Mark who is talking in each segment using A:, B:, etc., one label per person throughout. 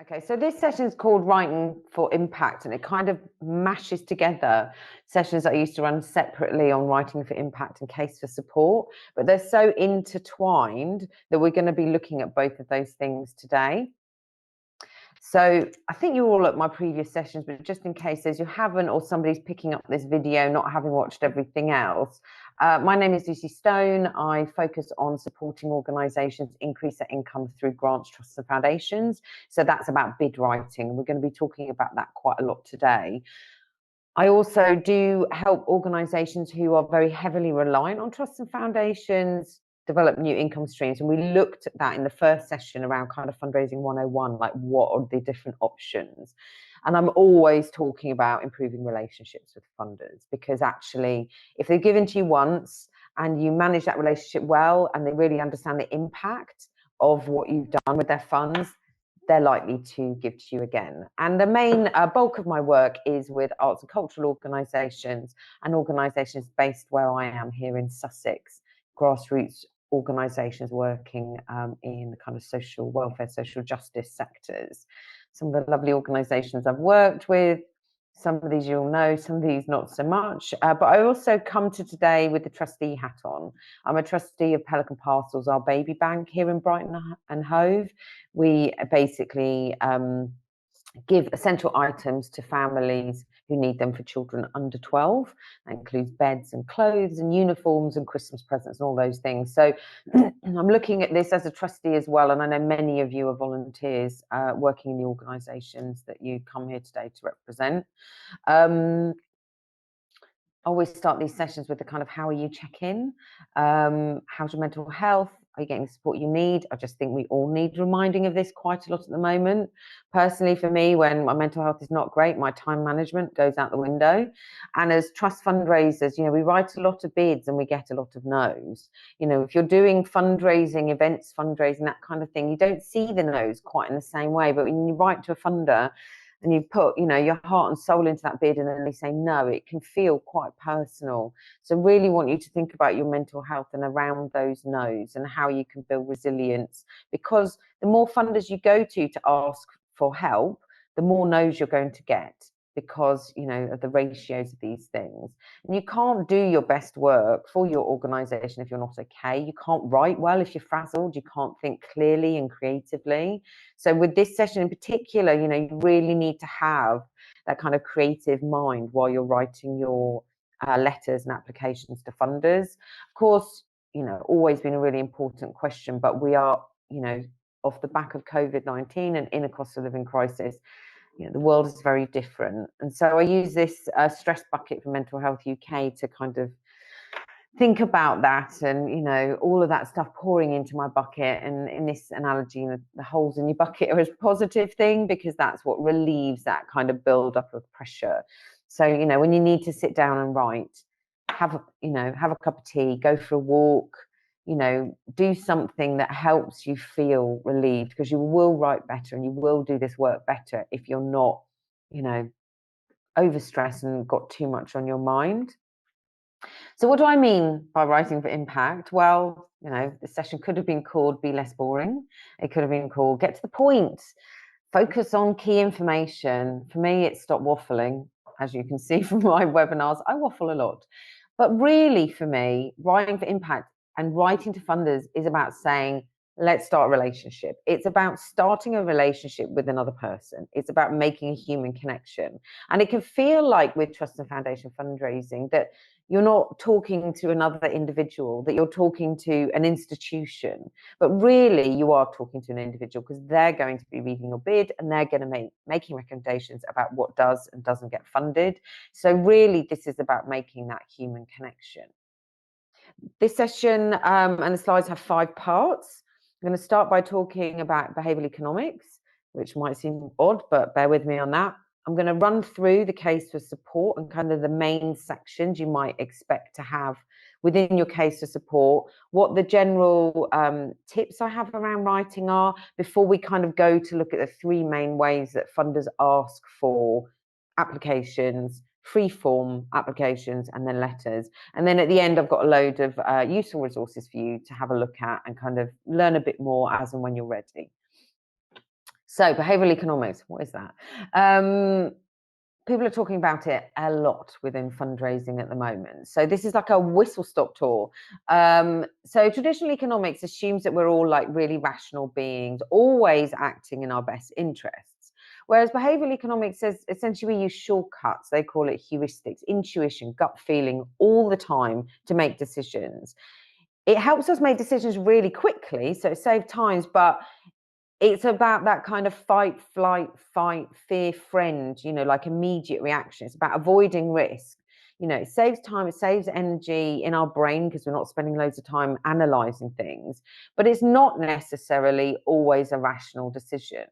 A: Okay, so this session is called Writing for Impact, and it kind of mashes together sessions that I used to run separately on Writing for Impact and Case for Support, but they're so intertwined that we're going to be looking at both of those things today. So I think you're all at my previous sessions, but just in case as you haven't, or somebody's picking up this video not having watched everything else, my name is Lucy Stone. I focus on supporting organisations increase their income through grants, trusts and foundations. So that's about bid writing. We're going to be talking about that quite a lot today. I also do help organisations who are very heavily reliant on trusts and foundations develop new income streams. And we looked at that in the first session around kind of fundraising 101, like what are the different options? And I'm always talking about improving relationships with funders, because actually, if they're given to you once and you manage that relationship well and they really understand the impact of what you've done with their funds, they're likely to give to you again. And the main bulk of my work is with arts and cultural organisations and organisations based where I am here in Sussex, grassroots organisations working in the kind of social welfare, social justice sectors. Some of the lovely organisations I've worked with, some of these you'll know, some of these not so much. But I also come to today with the trustee hat on. I'm a trustee of Pelican Parcels, our baby bank here in Brighton and Hove. We basically give essential items to families who need them for children under 12. That includes beds and clothes and uniforms and Christmas presents and all those things. So I'm looking at this as a trustee as well, and I know many of you are volunteers working in the organisations that you come here today to represent. I always start these sessions with the kind of how are you check-in? How's your mental health? Are you getting the support you need? I just think we all need reminding of this quite a lot at the moment. Personally, for me, when my mental health is not great, my time management goes out the window. And as trust fundraisers, you know, we write a lot of bids and we get a lot of no's. You know, if you're doing fundraising, events fundraising, that kind of thing, you don't see the no's quite in the same way. But when you write to a funder, and you put, you know, your heart and soul into that bid and then they say no, it can feel quite personal. So really want you to think about your mental health and around those no's and how you can build resilience, because the more funders you go to ask for help, the more no's you're going to get, because, you know, of the ratios of these things. And you can't do your best work for your organisation if you're not okay. You can't write well if you're frazzled. You can't think clearly and creatively. So with this session in particular, you know, you really need to have that kind of creative mind while you're writing your letters and applications to funders. Of course, you know, always been a really important question, but we are, you know, off the back of COVID-19 and in a cost of living crisis, you know, the world is very different. And so I use this stress bucket for Mental Health UK to kind of think about that, and, you know, all of that stuff pouring into my bucket. And in this analogy, the holes in your bucket are a positive thing, because that's what relieves that kind of build up of pressure. So, you know, when you need to sit down and write, have a cup of tea, go for a walk, you know, do something that helps you feel relieved, because you will write better and you will do this work better if you're not, you know, overstressed and got too much on your mind. So what do I mean by writing for impact? Well, you know, this session could have been called Be Less Boring. It could have been called Get to the Point, Focus on Key Information. For me, it's Stop Waffling. As you can see from my webinars, I waffle a lot. But really, for me, writing for impact and writing to funders is about saying, let's start a relationship. It's about starting a relationship with another person. It's about making a human connection. And it can feel like with Trust and Foundation fundraising that you're not talking to another individual, that you're talking to an institution. But really, you are talking to an individual, because they're going to be reading your bid and they're going to making recommendations about what does and doesn't get funded. So really, this is about making that human connection. This session and the slides have 5 parts. I'm going to start by talking about behavioural economics, which might seem odd, but bear with me on that. I'm going to run through the case for support and kind of the main sections you might expect to have within your case for support, what the general tips I have around writing are, before we kind of go to look at the 3 main ways that funders ask for applications: free form applications and then letters. And then at the end, I've got a load of useful resources for you to have a look at and kind of learn a bit more as and when you're ready. So behavioral economics, what is that? People are talking about it a lot within fundraising at the moment. So this is like a whistle-stop tour. So traditional economics assumes that we're all like really rational beings, always acting in our best interests. Whereas behavioral economics says essentially we use shortcuts. They call it heuristics, intuition, gut feeling all the time to make decisions. It helps us make decisions really quickly, so it saves times, but it's about that kind of fight, flight, fight, fear, friend, like immediate reaction. It's about avoiding risk. It saves time, it saves energy in our brain because we're not spending loads of time analyzing things, but it's not necessarily always a rational decision.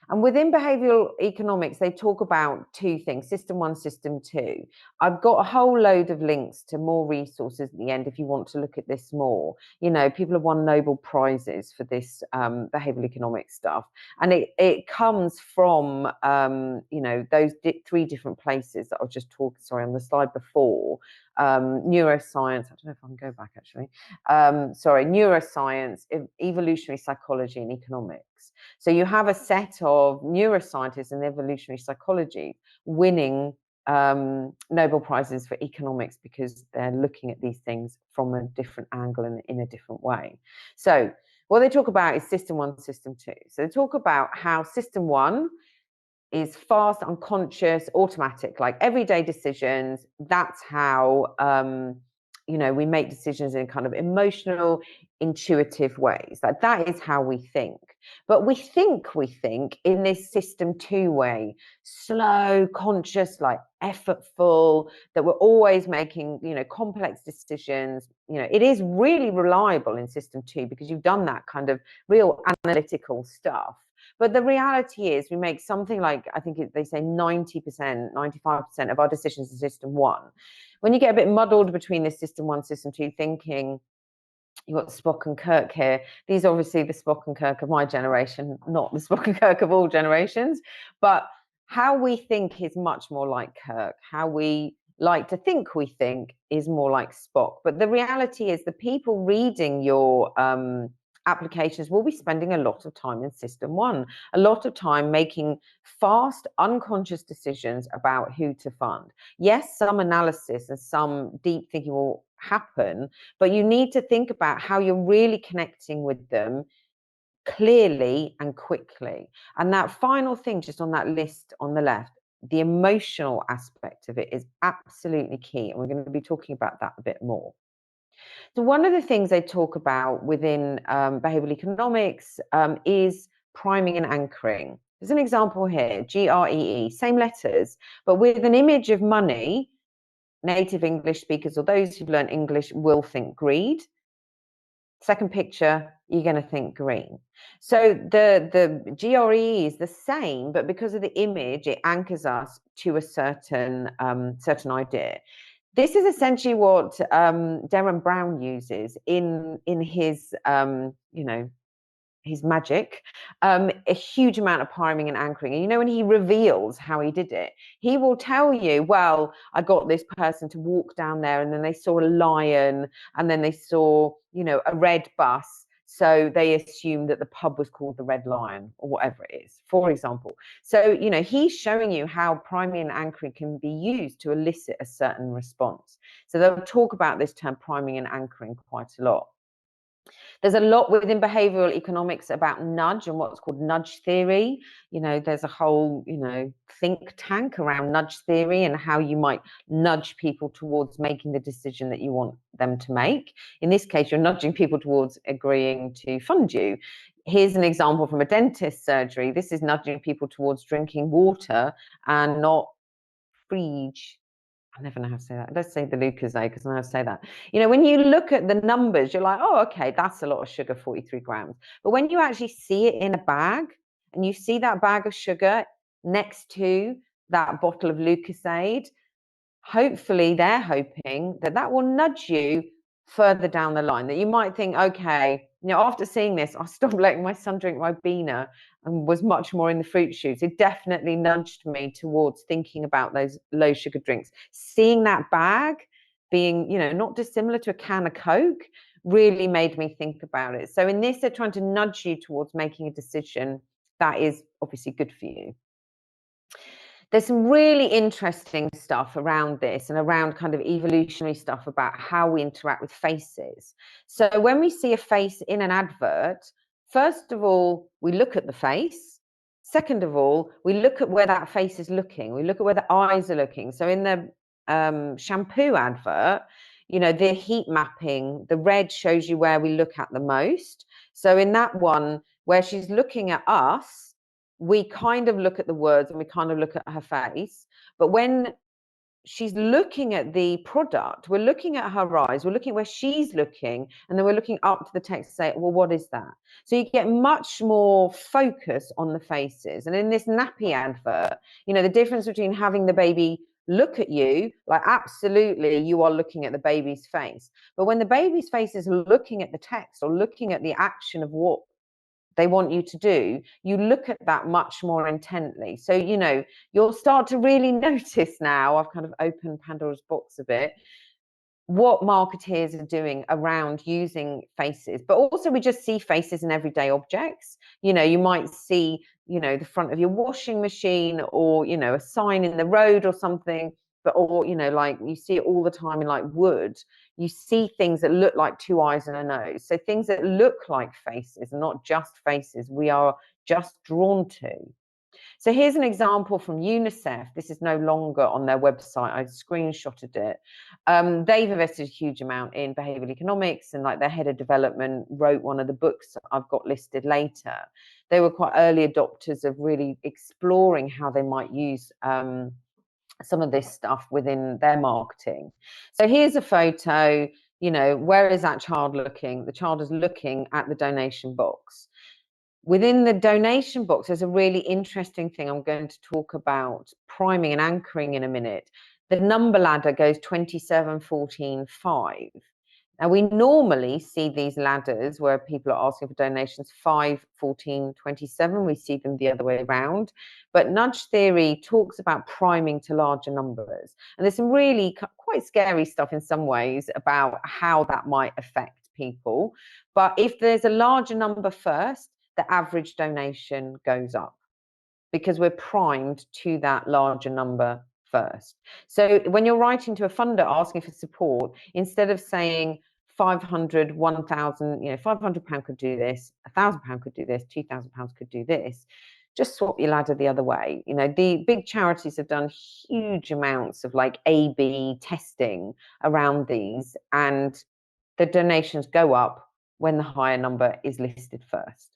A: And within behavioral economics, they talk about two things, system one, system two. I've got a whole load of links to more resources at the end if you want to look at this more. People have won Nobel Prizes for this behavioral economics stuff. And it comes from, those three different places that I was just talking, on the slide before. Neuroscience, I don't know if I can go back actually. Neuroscience, evolutionary psychology, and economics. So you have a set of neuroscientists in evolutionary psychology winning Nobel Prizes for economics because they're looking at these things from a different angle and in a different way. So what they talk about is system one, system two. So they talk about how system one is fast, unconscious, automatic, like everyday decisions. That's how we make decisions in kind of emotional, intuitive ways. Like that is how we think. But we think in this system two way, slow, conscious, like effortful, that we're always making, complex decisions. It is really reliable in system two because you've done that kind of real analytical stuff. But the reality is we make something like, I think they say 90%, 95% of our decisions in system one. When you get a bit muddled between this system one, system two thinking, you've got Spock and Kirk here. These are obviously the Spock and Kirk of my generation, not the Spock and Kirk of all generations. But how we think is much more like Kirk. How we like to think we think is more like Spock. But the reality is the people reading your applications will be spending a lot of time in system one, a lot of time making fast, unconscious decisions about who to fund. Yes, some analysis and some deep thinking will happen, but you need to think about how you're really connecting with them clearly and quickly. And that final thing just on that list on the left, the emotional aspect of it is absolutely key. And we're going to be talking about that a bit more. So one of the things they talk about within behavioral economics is priming and anchoring. There's an example here, GREE, same letters, but with an image of money. Native English speakers or those who've learned English will think greed. Second picture, you're going to think green. So the GRE is the same, but because of the image, it anchors us to a certain idea. This is essentially what Derren Brown uses in his his magic, a huge amount of priming and anchoring. And when he reveals how he did it, he will tell you, well, I got this person to walk down there and then they saw a lion and then they saw, a red bus. So they assumed that the pub was called the Red Lion or whatever it is, for example. So, he's showing you how priming and anchoring can be used to elicit a certain response. So they'll talk about this term priming and anchoring quite a lot. There's a lot within behavioral economics about nudge and what's called nudge theory. There's a whole, think tank around nudge theory and how you might nudge people towards making the decision that you want them to make. In this case, you're nudging people towards agreeing to fund you. Here's an example from a dentist surgery. This is nudging people towards drinking water and not fridge. I never know how to say that. Let's say the Lucozade because I know how to say that. When you look at the numbers, you're like, oh, okay, that's a lot of sugar, 43 grams. But when you actually see it in a bag and you see that bag of sugar next to that bottle of Lucozade, hopefully they're hoping that will nudge you further down the line, that you might think, okay, after seeing this, I'll stop letting my son drink Ribena and was much more in the fruit shoots. It definitely nudged me towards thinking about those low sugar drinks. Seeing that bag being, not dissimilar to a can of Coke really made me think about it. So in this, they're trying to nudge you towards making a decision that is obviously good for you. There's some really interesting stuff around this and around kind of evolutionary stuff about how we interact with faces. So when we see a face in an advert, first of all, we look at the face. Second of all, we look at where that face is looking. We look at where the eyes are looking. So in the shampoo advert, you know, the heat mapping, the red shows you where we look at the most. So in that one, where she's looking at us, we kind of look at the words and we kind of look at her face. But when she's looking at the product, we're looking at her eyes, we're looking where she's looking, and then we're looking up to the text to say, well, what is that? So you get much more focus on the faces. And in this nappy advert, you know, the difference between having the baby look at you, like absolutely you are looking at the baby's face. But when the baby's face is looking at the text or looking at the action of what they want you to do, you look at that much more intently. So, you know, you'll start to really notice now, I've kind of opened Pandora's box a bit, what marketeers are doing around using faces. But also we just see faces in everyday objects. You know, you might see, you know, the front of your washing machine, or, you know, a sign in the road or something. But, or, you know, like you see it all the time in like wood. You see things that look like two eyes and a nose. So things that look like faces, not just faces, we are just drawn to. So here's an example from UNICEF. This is no longer on their website. I screenshotted it. They've invested a huge amount in behavioral economics, and like their head of development wrote one of the books I've got listed later. They were quite early adopters of really exploring how they might use some of this stuff within their marketing. So here's a photo, you know, where is that child looking? The child is looking at the donation box. Within the donation box, there's a really interesting thing I'm going to talk about priming and anchoring in a minute. The number ladder goes 27, 14, 5. Now, we normally see these ladders where people are asking for donations 5, 14, 27. We see them the other way around. But nudge theory talks about priming to larger numbers. And there's some really quite scary stuff in some ways about how that might affect people. But if there's a larger number first, the average donation goes up because we're primed to that larger number first. So when you're writing to a funder asking for support, instead of saying 500, 1,000, you know, £500 could do this, £1,000 could do this, £2,000 could do this, just swap your ladder the other way. You know, the big charities have done huge amounts of like A/B testing around these, and the donations go up when the higher number is listed first.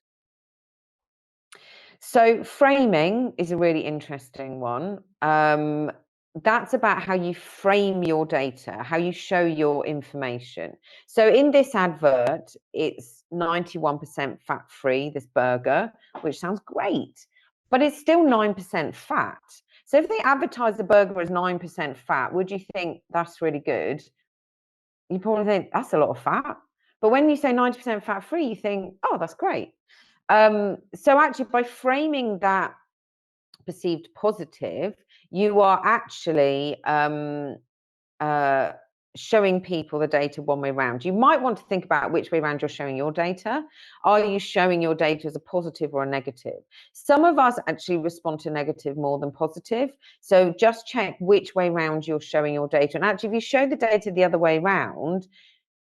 A: So framing is a really interesting one. That's about how you frame your data, how you show your information. So in this advert, it's 91% fat-free, this burger, which sounds great, but it's still 9% fat. So if they advertise the burger as 9% fat, would you think that's really good? You probably think that's a lot of fat. But when you say 90% fat-free, you think, oh, that's great. So actually, by framing that perceived positive, you are actually showing people the data one way around. You might want to think about which way around you're showing your data. Are you showing your data as a positive or a negative? Some of us actually respond to negative more than positive. So just check which way around you're showing your data. And actually, if you show the data the other way around,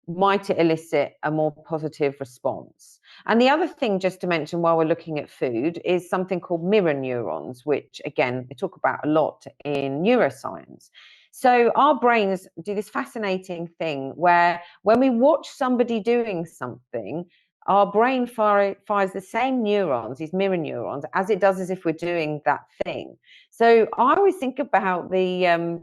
A: might it elicit a more positive response? And the other thing, just to mention while we're looking at food, is something called mirror neurons, which again, they talk about a lot in neuroscience. So our brains do this fascinating thing where when we watch somebody doing something, our brain fires the same neurons, these mirror neurons, as it does as if we're doing that thing. So I always think about the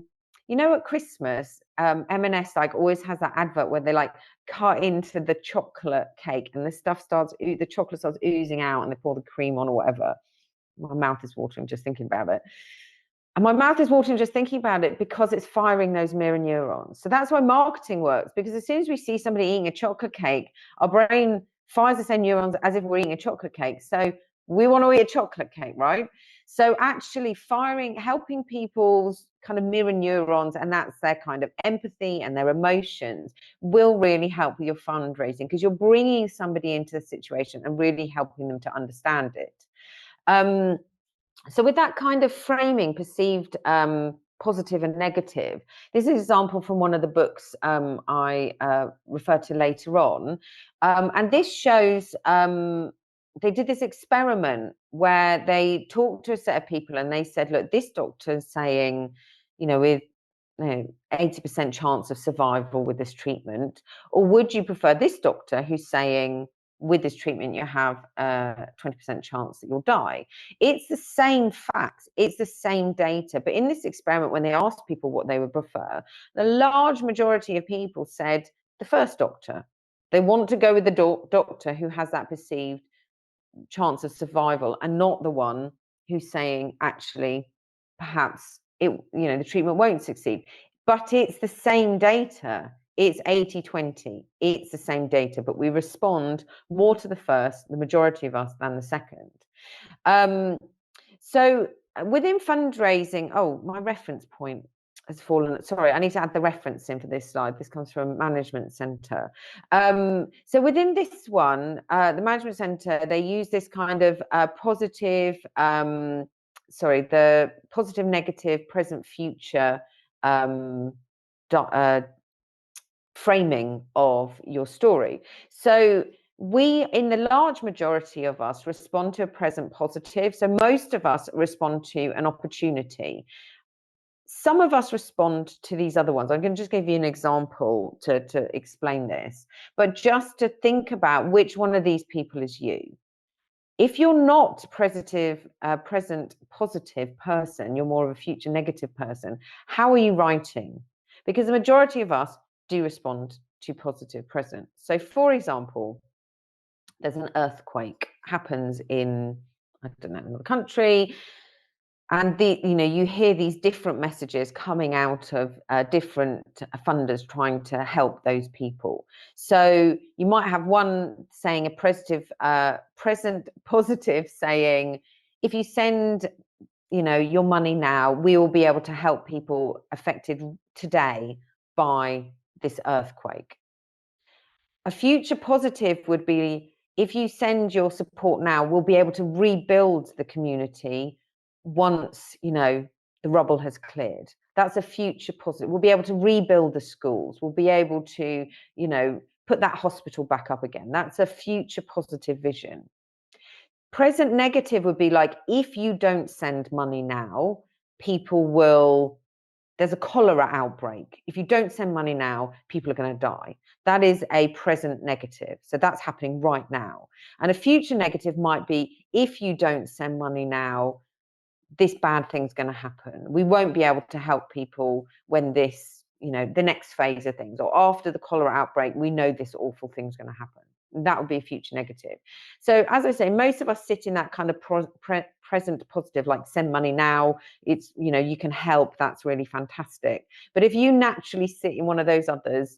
A: you know, at Christmas, M&S like always has that advert where they like cut into the chocolate cake and the stuff starts, the chocolate starts oozing out, and they pour the cream on or whatever. My mouth is watering just thinking about it. And my mouth is watering just thinking about it because it's firing those mirror neurons. So that's why marketing works, because as soon as we see somebody eating a chocolate cake, our brain fires the same neurons as if we're eating a chocolate cake. So we want to eat a chocolate cake, right? So actually helping people's kind of mirror neurons, and that's their kind of empathy and their emotions, will really help with your fundraising, because you're bringing somebody into the situation and really helping them to understand it. So with that kind of framing, perceived positive and negative, this is an example from one of the books I refer to later on. And this shows, they did this experiment where they talked to a set of people and they said, look, this doctor's saying, with 80% chance of survival with this treatment, or would you prefer this doctor who's saying, with this treatment, you have a 20% chance that you'll die? It's the same facts, it's the same data. But in this experiment, when they asked people what they would prefer, the large majority of people said the first doctor. They want to go with the doctor who has that perceived chance of survival, and not the one who's saying, actually, perhaps the treatment won't succeed. But it's the same data. It's 80-20. It's the same data, but we respond more to the first, the majority of us, than the second. So within fundraising, my reference point has fallen. Sorry, I need to add the reference in for this slide. This comes from Management Centre. So within this one, the Management Centre, they use this kind of positive, the positive, negative, present, future framing of your story. So we, in the large majority of us, respond to a present positive. So most of us respond to an opportunity. Some of us respond to these other ones. I'm going to just give you an example to explain this, but just to think about which one of these people is you. If you're not present positive person, you're more of a future negative person, how are you writing? Because the majority of us do respond to positive present. So for example, there's an earthquake happens in, I don't know, another country, and you hear these different messages coming out of different funders trying to help those people. So you might have one saying a present positive saying, if you send your money now, we will be able to help people affected today by this earthquake. A future positive would be, if you send your support now, we'll be able to rebuild the community once the rubble has cleared. That's a future positive. We'll be able to rebuild the schools. We'll be able to put that hospital back up again. That's a future positive vision. Present negative would be like, if you don't send money now, there's a cholera outbreak. If you don't send money now, people are going to die. That is a present negative. So that's happening right now. And a future negative might be, if you don't send money now, this bad thing's going to happen. We won't be able to help people when this, the next phase of things, or after the cholera outbreak, we know this awful thing's going to happen. That would be a future negative. So as I say, most of us sit in that kind of present positive, like send money now, it's, you can help, that's really fantastic. But if you naturally sit in one of those others,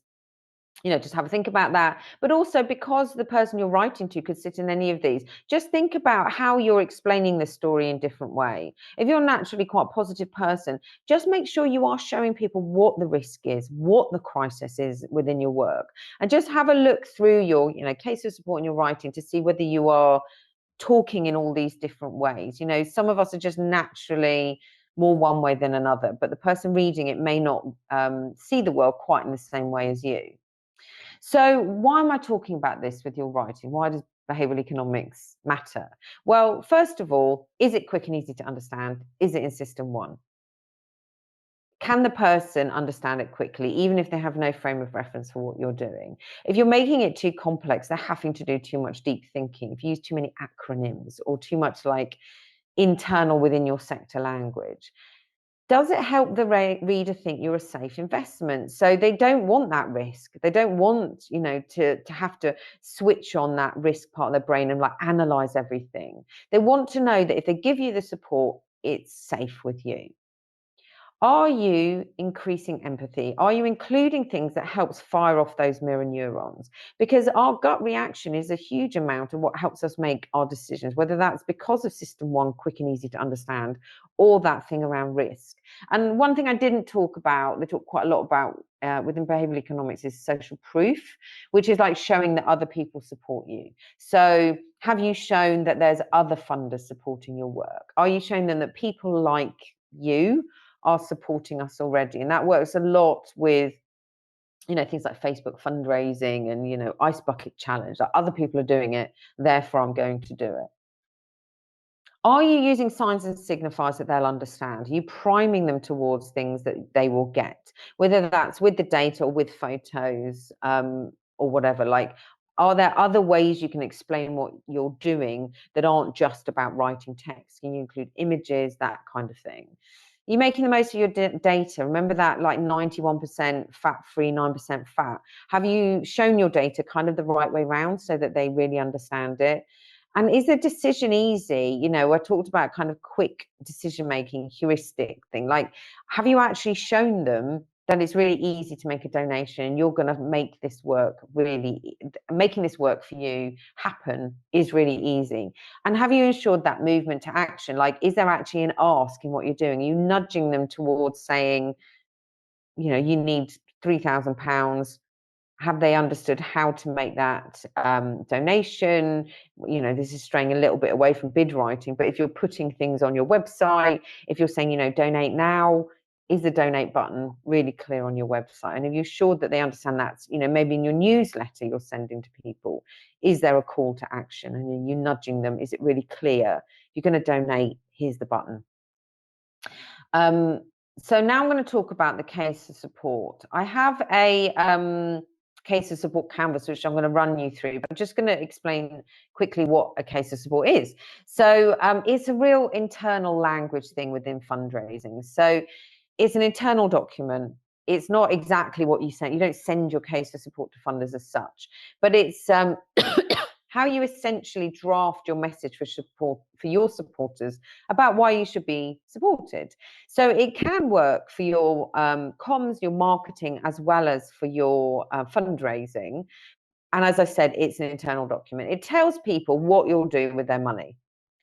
A: just have a think about that. But also, because the person you're writing to could sit in any of these, just think about how you're explaining the story in a different way. If you're naturally quite a positive person, just make sure you are showing people what the risk is, what the crisis is within your work, and just have a look through your case of support in your writing to see whether you are talking in all these different ways. Some of us are just naturally more one way than another, but the person reading it may not see the world quite in the same way as you. So why am I talking about this with your writing? Why does behavioral economics matter? Well, first of all, is it quick and easy to understand? Is it in system 1? Can the person understand it quickly, even if they have no frame of reference for what you're doing? If you're making it too complex, they're having to do too much deep thinking. If you use too many acronyms or too much like internal within your sector language, does it help the reader think you're a safe investment? So they don't want that risk. They don't want, to have to switch on that risk part of their brain and like analyze everything. They want to know that if they give you the support, it's safe with you. Are you increasing empathy? Are you including things that helps fire off those mirror neurons? Because our gut reaction is a huge amount of what helps us make our decisions, whether that's because of system one, quick and easy to understand, or that thing around risk. And one thing I didn't talk about, they talk quite a lot about within behavioral economics, is social proof, which is like showing that other people support you. So have you shown that there's other funders supporting your work? Are you showing them that people like you are supporting us already? And that works a lot with, you know, things like Facebook fundraising and, you know, ice bucket challenge, like other people are doing it, therefore I'm going to do it. Are you using signs and signifiers that they'll understand? Are you priming them towards things that they will get, whether that's with the data or with photos, or whatever? Like, are there other ways you can explain what you're doing that aren't just about writing text? Can you include images, that kind of thing? You're making the most of your data. Remember that, like 91% fat-free, 9% fat. Have you shown your data kind of the right way around so that they really understand it? And is the decision easy? You know, I talked about kind of quick decision making, heuristic thing. Like, have you actually shown them that it's really easy to make a donation? You're going to make this work really, making this work for you happen is really easy. And have you ensured that movement to action? Like, is there actually an ask in what you're doing? Are you nudging them towards saying, you know, you need £3,000? Have they understood how to make that donation? You know, this is straying a little bit away from bid writing, but if you're putting things on your website, if you're saying, you know, donate now, is the donate button really clear on your website? And are you sure that they understand that? You know, maybe in your newsletter you're sending to people, is there a call to action? And are you nudging them? Is it really clear? You're going to donate, here's the button. So now I'm going to talk about the case of support. I have a case of support canvas, which I'm going to run you through, but I'm just going to explain quickly what a case of support is. So it's a real internal language thing within fundraising. So it's an internal document. It's not exactly what you send. You don't send your case for support to funders as such, but it's how you essentially draft your message for support for your supporters about why you should be supported. So it can work for your comms, your marketing, as well as for your fundraising. And as I said, it's an internal document. It tells people what you'll do with their money,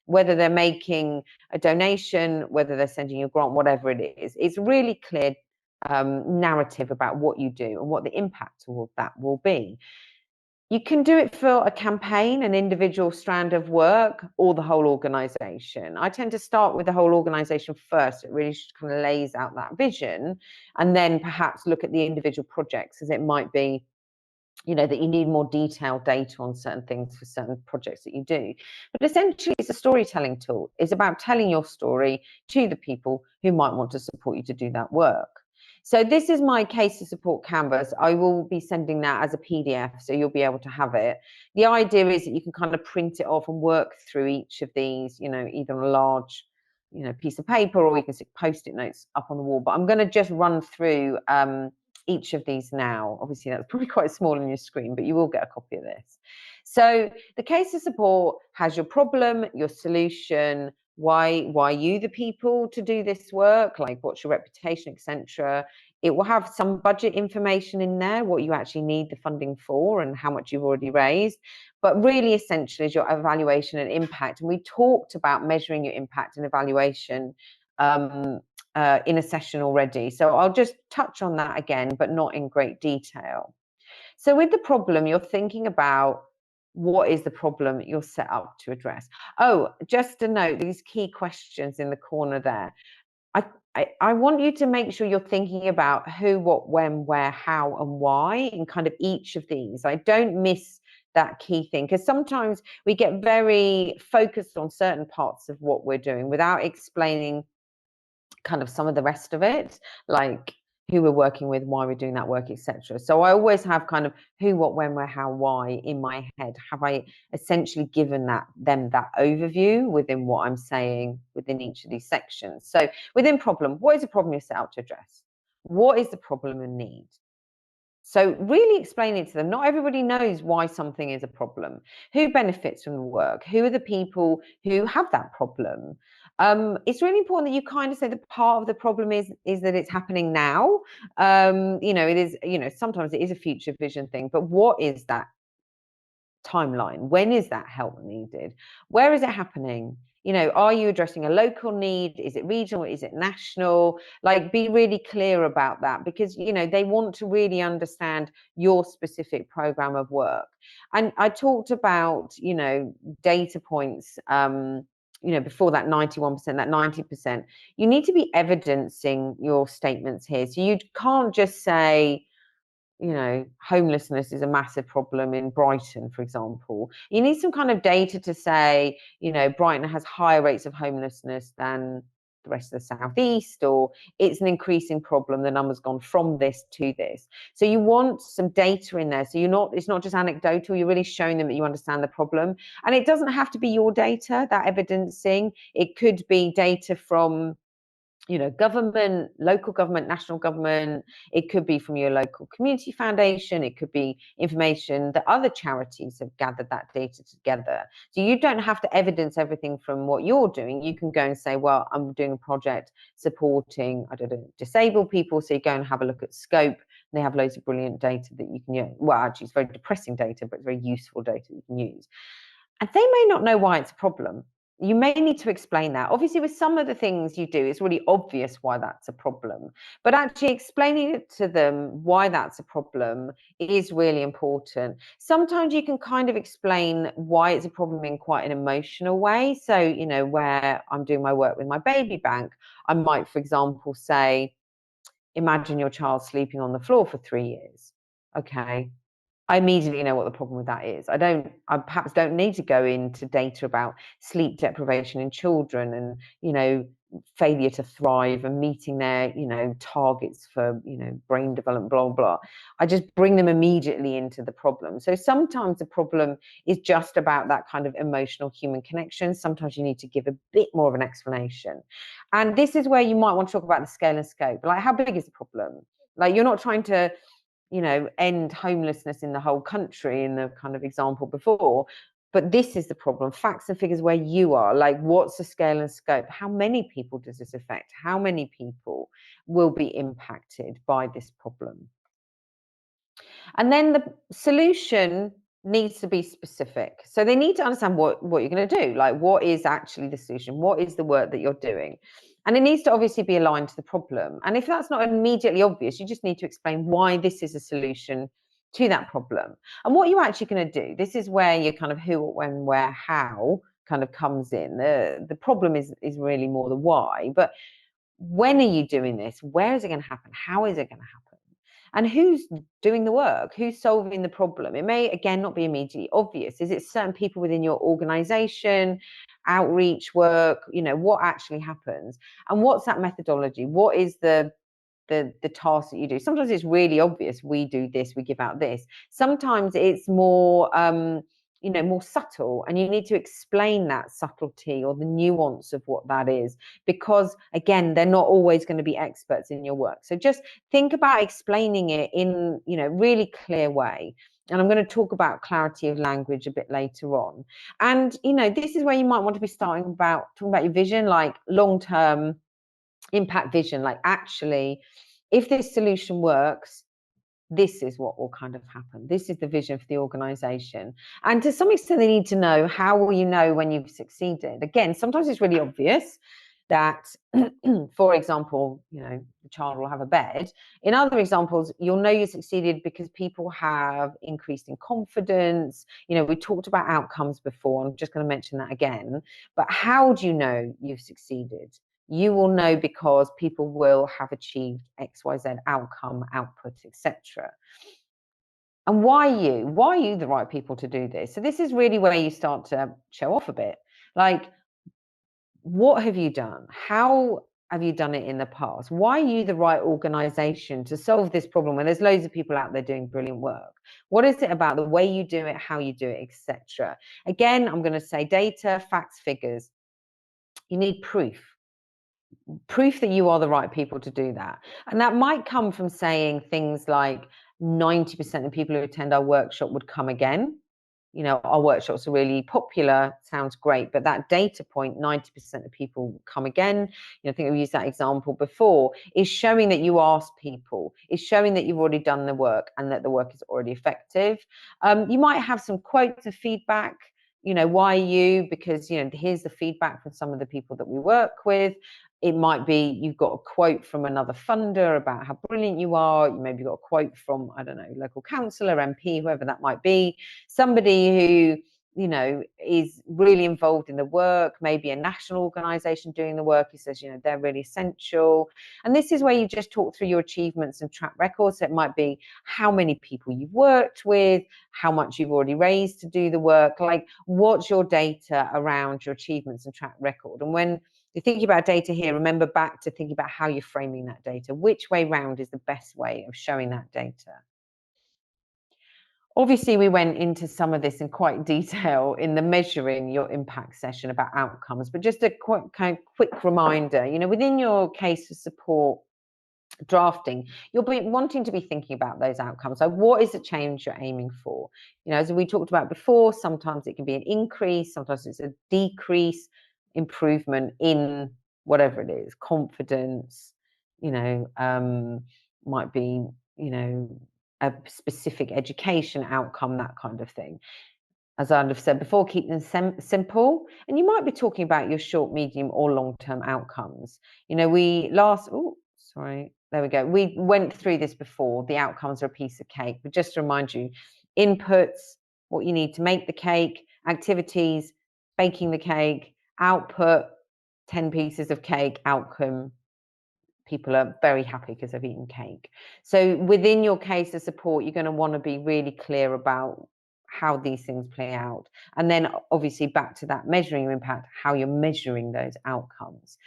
A: whether they're making a donation, whether they're sending you a grant, whatever it is. It's really clear narrative about what you do and what the impact of that will be. You can do it for a campaign, an individual strand of work, or the whole organization. I tend to start with the whole organization first. It really kind of lays out that vision, and then perhaps look at the individual projects, as it might be, you know, that you need more detailed data on certain things for certain projects that you do. But essentially, it's a storytelling tool. It's about telling your story to the people who might want to support you to do that work. So this is my case of support canvas. I will be sending that as a PDF, so you'll be able to have it. The idea is that you can kind of print it off and work through each of these, you know, either on a large, you know, piece of paper, or you can stick Post-it notes up on the wall. But I'm going to just run through each of these now. Obviously, that's probably quite small on your screen, but you will get a copy of this. So the case of support has your problem, your solution, why you the people to do this work, like what's your reputation, etc. It will have some budget information in there, what you actually need the funding for and how much you've already raised. But really essentially is your evaluation and impact. And we talked about measuring your impact and evaluation in a session already. So I'll just touch on that again, but not in great detail. So with the problem, you're thinking about what is the problem you're set up to address. Oh, just to note, these key questions in the corner there. I want you to make sure you're thinking about who, what, when, where, how, and why in kind of each of these. I don't miss that key thing, because sometimes we get very focused on certain parts of what we're doing without explaining kind of some of the rest of it, like who we're working with, why we're doing that work, etc. So I always have kind of who, what, when, where, how, why in my head. Have I essentially given them that overview within what I'm saying within each of these sections? So within problem, what is the problem you're set out to address? What is the problem and need? So really explain it to them. Not everybody knows why something is a problem. Who benefits from the work? Who are the people who have that problem? It's really important that you kind of say that part of the problem is that it's happening now. It is, sometimes it is a future vision thing, but what is that timeline? When is that help needed? Where is it happening? Are you addressing a local need? Is it regional? Is it national? Like, be really clear about that, because they want to really understand your specific program of work. And I talked about data points before, that 91%, that 90%. You need to be evidencing your statements here. So you can't just say homelessness is a massive problem in Brighton, for example. You need some kind of data to say, Brighton has higher rates of homelessness than the rest of the southeast, or it's an increasing problem. The number's gone from this to this. So you want some data in there. So it's not just anecdotal. You're really showing them that you understand the problem. And it doesn't have to be your data, that evidencing. It could be data from government, local government, national government. It could be from your local community foundation. It could be information that other charities have gathered that data together. So you don't have to evidence everything from what you're doing. You can go and say, well, I'm doing a project supporting, I don't know, disabled people. So you go and have a look at scope. And they have loads of brilliant data that you can use. Well, actually, it's very depressing data, but it's very useful data that you can use. And they may not know why it's a problem. You may need to explain that. Obviously, with some of the things you do, it's really obvious why that's a problem. But actually explaining it to them why that's a problem is really important. Sometimes you can kind of explain why it's a problem in quite an emotional way. So, where I'm doing my work with my baby bank, I might, for example, say, imagine your child sleeping on the floor for 3 years. Okay. I immediately know what the problem with that is. I perhaps don't need to go into data about sleep deprivation in children and, failure to thrive and meeting their, targets for, brain development, blah, blah. I just bring them immediately into the problem. So sometimes the problem is just about that kind of emotional human connection. Sometimes you need to give a bit more of an explanation. And this is where you might want to talk about the scale and scope. Like, how big is the problem? Like, you're not trying to end homelessness in the whole country in the kind of example before. But this is the problem. Facts and figures where you are. Like, what's the scale and scope? How many people does this affect? How many people will be impacted by this problem? And then the solution needs to be specific. So they need to understand what you're going to do. Like, what is actually the solution? What is the work that you're doing? And it needs to obviously be aligned to the problem. And if that's not immediately obvious, you just need to explain why this is a solution to that problem and what you're actually going to do. This is where your kind of who, when, where, how kind of comes in. The problem is really more the why. But when are you doing this? Where is it going to happen? How is it going to happen? And who's doing the work? Who's solving the problem? It may, again, not be immediately obvious. Is it certain people within your organization, outreach work? What actually happens? And what's that methodology? What is the task that you do? Sometimes it's really obvious. We do this, we give out this. Sometimes it's more, more subtle, and you need to explain that subtlety or the nuance of what that is, because again, they're not always going to be experts in your work. So just think about explaining it in, really clear way. And I'm going to talk about clarity of language a bit later on. And, this is where you might want to be talking about your vision, like long-term impact vision. Like, actually, if this solution works, this is what will kind of happen. This is the vision for the organization. And to some extent, they need to know, how will you know when you've succeeded? Again, sometimes it's really obvious that, for example, the child will have a bed. In other examples, you'll know you succeeded because people have increased in confidence. We talked about outcomes before. I'm just going to mention that again. But how do you know you've succeeded? You will know because people will have achieved XYZ outcome, output, etc. And why are you the right people to do this? So this is really where you start to show off a bit. Like, what have you done? How have you done it in the past? Why are you the right organization to solve this problem when there's loads of people out there doing brilliant work? What is it about the way you do it, how you do it, etc.? Again, I'm going to say data, facts, figures. You need proof that you are the right people to do that. And that might come from saying things like, 90% of people who attend our workshop would come again. You know, our workshops are really popular, sounds great, but that data point, 90% of people come again, you know, I think we've used that example before, is showing that you ask people, is showing that you've already done the work and that the work is already effective. You might have some quotes of feedback, you know, why you? Because, you know, here's the feedback from some of the people that we work with. It might be you've got a quote from another funder about how brilliant you are. You maybe got a quote from, I don't know, local councillor, MP, whoever that might be. Somebody who, you know, is really involved in the work, maybe a national organisation doing the work, who says, you know, they're really essential. And this is where you just talk through your achievements and track records. So it might be how many people you've worked with, how much you've already raised to do the work, like what's your data around your achievements and track record. And when you're thinking about data here, remember back to thinking about how you're framing that data. Which way round is the best way of showing that data? Obviously, we went into some of this in quite detail in the measuring your impact session about outcomes, but just a quick reminder, you know, within your case for support drafting, you'll be wanting to be thinking about those outcomes. So what is the change you're aiming for? You know, as we talked about before, sometimes it can be an increase, sometimes it's a decrease, improvement in whatever it is, confidence, you know, might be, you know, a specific education outcome, that kind of thing. As I've said before, keep them simple. And you might be talking about your short, medium, or long-term outcomes. You know, there we go. We went through this before. The outcomes are a piece of cake. But just to remind you, inputs, what you need to make the cake, activities, baking the cake, output, 10 pieces of cake, outcome, people are very happy because they've eaten cake. So within your case of support, you're going to want to be really clear about how these things play out. And then obviously back to that measuring your impact, how you're measuring those outcomes.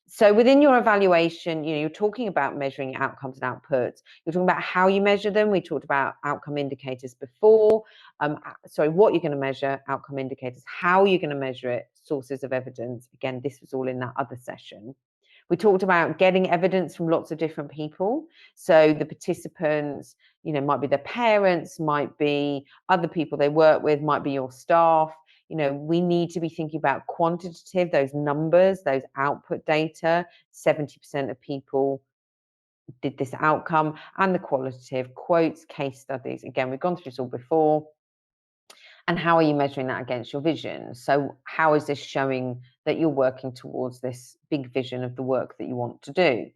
A: So within your evaluation, you know, you're talking about measuring outcomes and outputs. You're talking about how you measure them. We talked about outcome indicators before. What you're going to measure, outcome indicators, how you're going to measure it, sources of evidence. Again, this was all in that other session. We talked about getting evidence from lots of different people. So the participants, you know, might be their parents, might be other people they work with, might be your staff. You know, we need to be thinking about quantitative, those numbers, those output data. 70% of people did this outcome, and the qualitative quotes, case studies. Again, we've gone through this all before. And how are you measuring that against your vision? So how is this showing that you're working towards this big vision of the work that you want to do?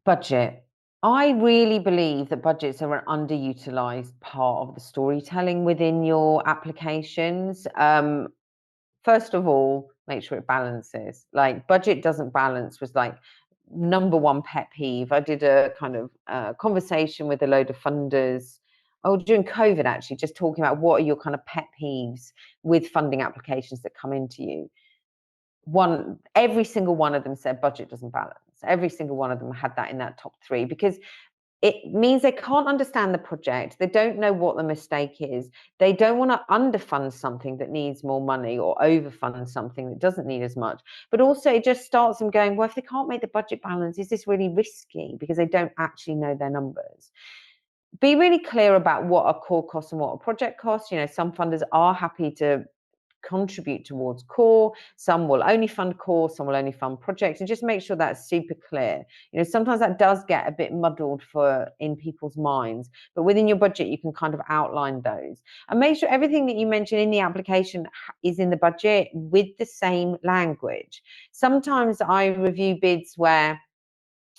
A: Budget. I really believe that budgets are an underutilized part of the storytelling within your applications. First of all, make sure it balances. Like budget doesn't balance was like number one pet peeve. I did a kind of conversation with a load of funders during COVID, actually, just talking about what are your kind of pet peeves with funding applications that come into you. Every single one of them said budget doesn't balance. Every single one of them had that in that top three, because it means they can't understand the project. They don't know what the mistake is. They don't want to underfund something that needs more money or overfund something that doesn't need as much. But also it just starts them going, well, if they can't make the budget balance, is this really risky? Because they don't actually know their numbers. Be really clear about what are core costs and what are project costs. You know, some funders are happy to contribute towards core, some will only fund core, some will only fund projects, and just make sure that's super clear. You know, sometimes that does get a bit muddled in people's minds, but within your budget you can kind of outline those, and make sure everything that you mention in the application is in the budget with the same language. Sometimes I review bids where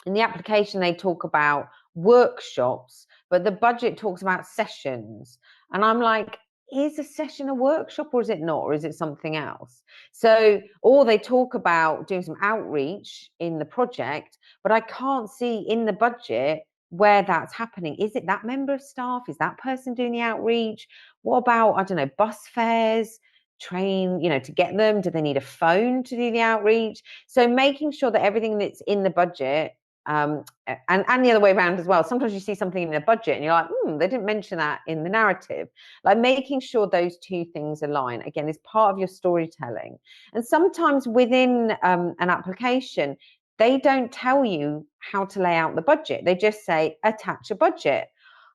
A: in the application they talk about workshops, but the budget talks about sessions, and I'm like, is a session a workshop, or is it not, or is it something else? So, or they talk about doing some outreach in the project, but I can't see in the budget where that's happening. Is it that member of staff? Is that person doing the outreach? What about, I don't know, bus fares, train, you know, to get them? Do they need a phone to do the outreach? So making sure that everything that's in the budget, and the other way around as well. Sometimes you see something in the budget and you're like, they didn't mention that in the narrative. Like making sure those two things align, again, is part of your storytelling. And sometimes within an application, They don't tell you how to lay out the budget. They just say, attach a budget.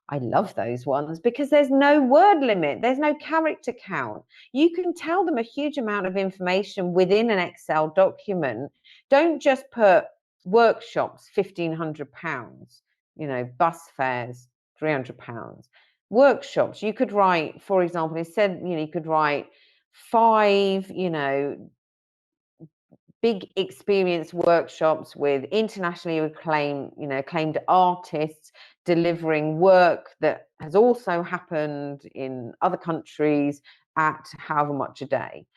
A: I love those ones because there's no word limit. There's no character count. You can tell them a huge amount of information within an Excel document. Don't just put workshops, £1,500, bus fares, £300. Workshops, you could write, for example, instead, you could write 5, big experience workshops with internationally acclaimed artists delivering work that has also happened in other countries at however much a day.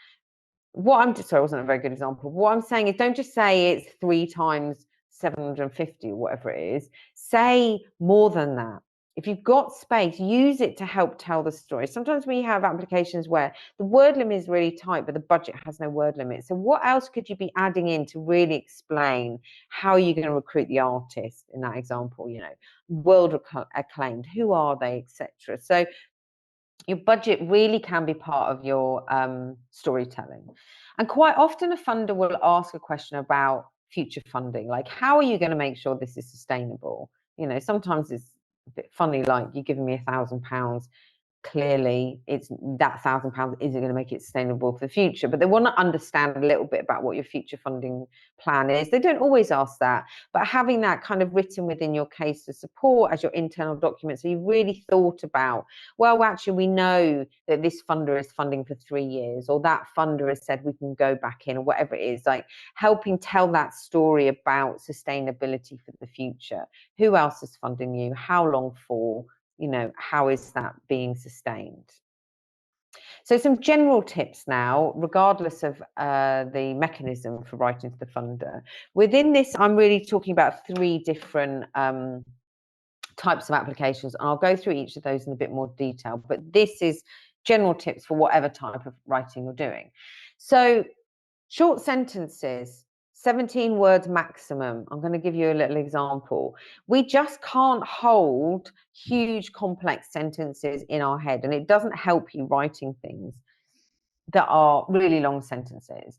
A: Sorry, it wasn't a very good example. What I'm saying is, don't just say it's 3 times 750 or whatever it is. Say more than that. If you've got space, use it to help tell the story. Sometimes we have applications where the word limit is really tight, but the budget has no word limit. So what else could you be adding in to really explain how you're going to recruit the artist in that example? World acclaimed, who are they, etc. So your budget really can be part of your storytelling. And quite often a funder will ask a question about future funding, like how are you going to make sure this is sustainable? Sometimes it's a bit funny, like you're giving me £1,000, clearly it's that £1,000 isn't going to make it sustainable for the future, but they want to understand a little bit about what your future funding plan is. They don't always ask that, but having that kind of written within your case to support as your internal document, so you've really thought about, well, actually we know that this funder is funding for 3 years, or that funder has said we can go back in, or whatever it is, like helping tell that story about sustainability for the future. Who else is funding you? How long for? How is that being sustained? So some general tips now, regardless of the mechanism for writing to the funder. Within this, I'm really talking about 3 different types of applications, and I'll go through each of those in a bit more detail, but this is general tips for whatever type of writing you're doing. So short sentences, 17 words maximum. I'm going to give you a little example. We just can't hold huge complex sentences in our head, and it doesn't help you writing things that are really long sentences.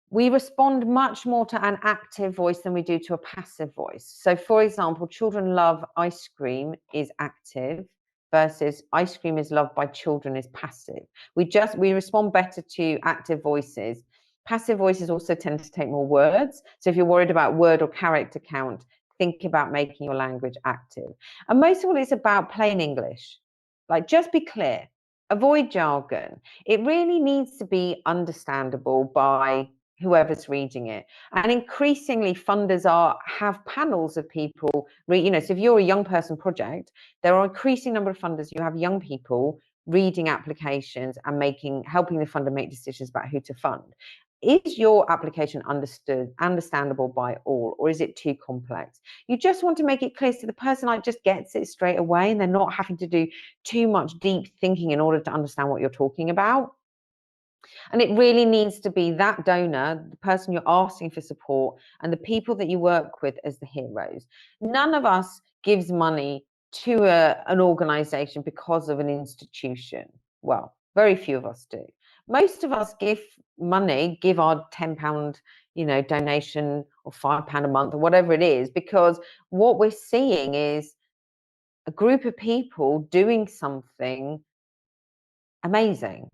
A: We respond much more to an active voice than we do to a passive voice. So for example, children love ice cream is active versus ice cream is loved by children is passive. We respond better to active voices. Passive voices also tend to take more words. So if you're worried about word or character count, think about making your language active. And most of all, it's about plain English. Like, just be clear, avoid jargon. It really needs to be understandable by whoever's reading it. And increasingly funders have panels of people, so if you're a young person project, there are an increasing number of funders who have young people reading applications and helping the funder make decisions about who to fund. Is your application understandable by all, or is it too complex? You just want to make it clear so the person just gets it straight away, and they're not having to do too much deep thinking in order to understand what you're talking about. And it really needs to be that donor, the person you're asking for support, and the people that you work with as the heroes. None of us gives money to an organization because of an institution. Well, very few of us do. Most of us give our £10, donation, or £5 a month, or whatever it is, because what we're seeing is a group of people doing something amazing.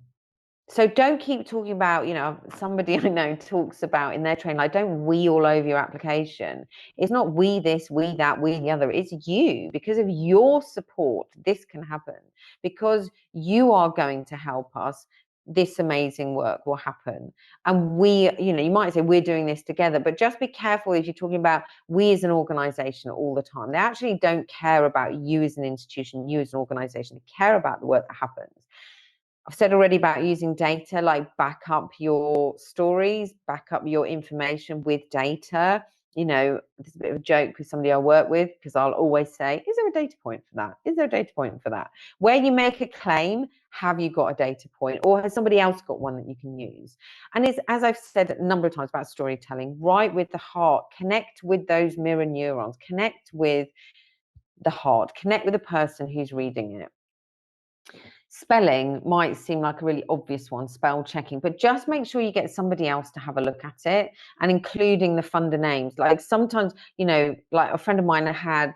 A: So don't keep talking about, somebody I know talks about in their training, like, don't we all over your application. It's not we this, we that, we the other. It's you. Because of your support, this can happen. Because you are going to help us, this amazing work will happen. And you might say we're doing this together, but just be careful if you're talking about we as an organization all the time. They actually don't care about you as an institution, you as an organization. They care about the work that happens. I've said already about using data, like back up your stories, back up your information with data. There's a bit of a joke with somebody I work with, because I'll always say, is there a data point for that? Is there a data point for that? Where you make a claim, have you got a data point, or has somebody else got one that you can use? And it's, as I've said a number of times about storytelling, write with the heart, connect with those mirror neurons, connect with the heart, connect with the person who's reading it. Spelling might seem like a really obvious one, spell checking, but just make sure you get somebody else to have a look at it, and including the funder names. Like sometimes, you know, like a friend of mine had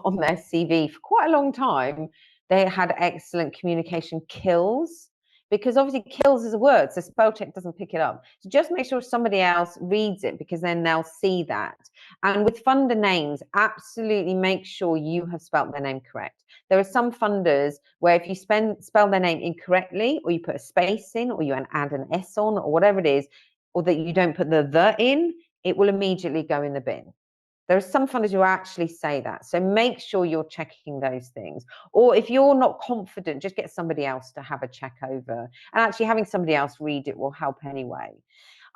A: on their CV for quite a long time, they had excellent communication kills, because obviously kills is a word, so spell check doesn't pick it up. So just make sure somebody else reads it, because then they'll see that. And with funder names, absolutely make sure you have spelt their name correct. There are some funders where if you spell their name incorrectly, or you put a space in, or you add an S on, or whatever it is, or that you don't put the in, it will immediately go in the bin. There are some funders who actually say that. So make sure you're checking those things. Or if you're not confident, just get somebody else to have a check over. And actually having somebody else read it will help anyway.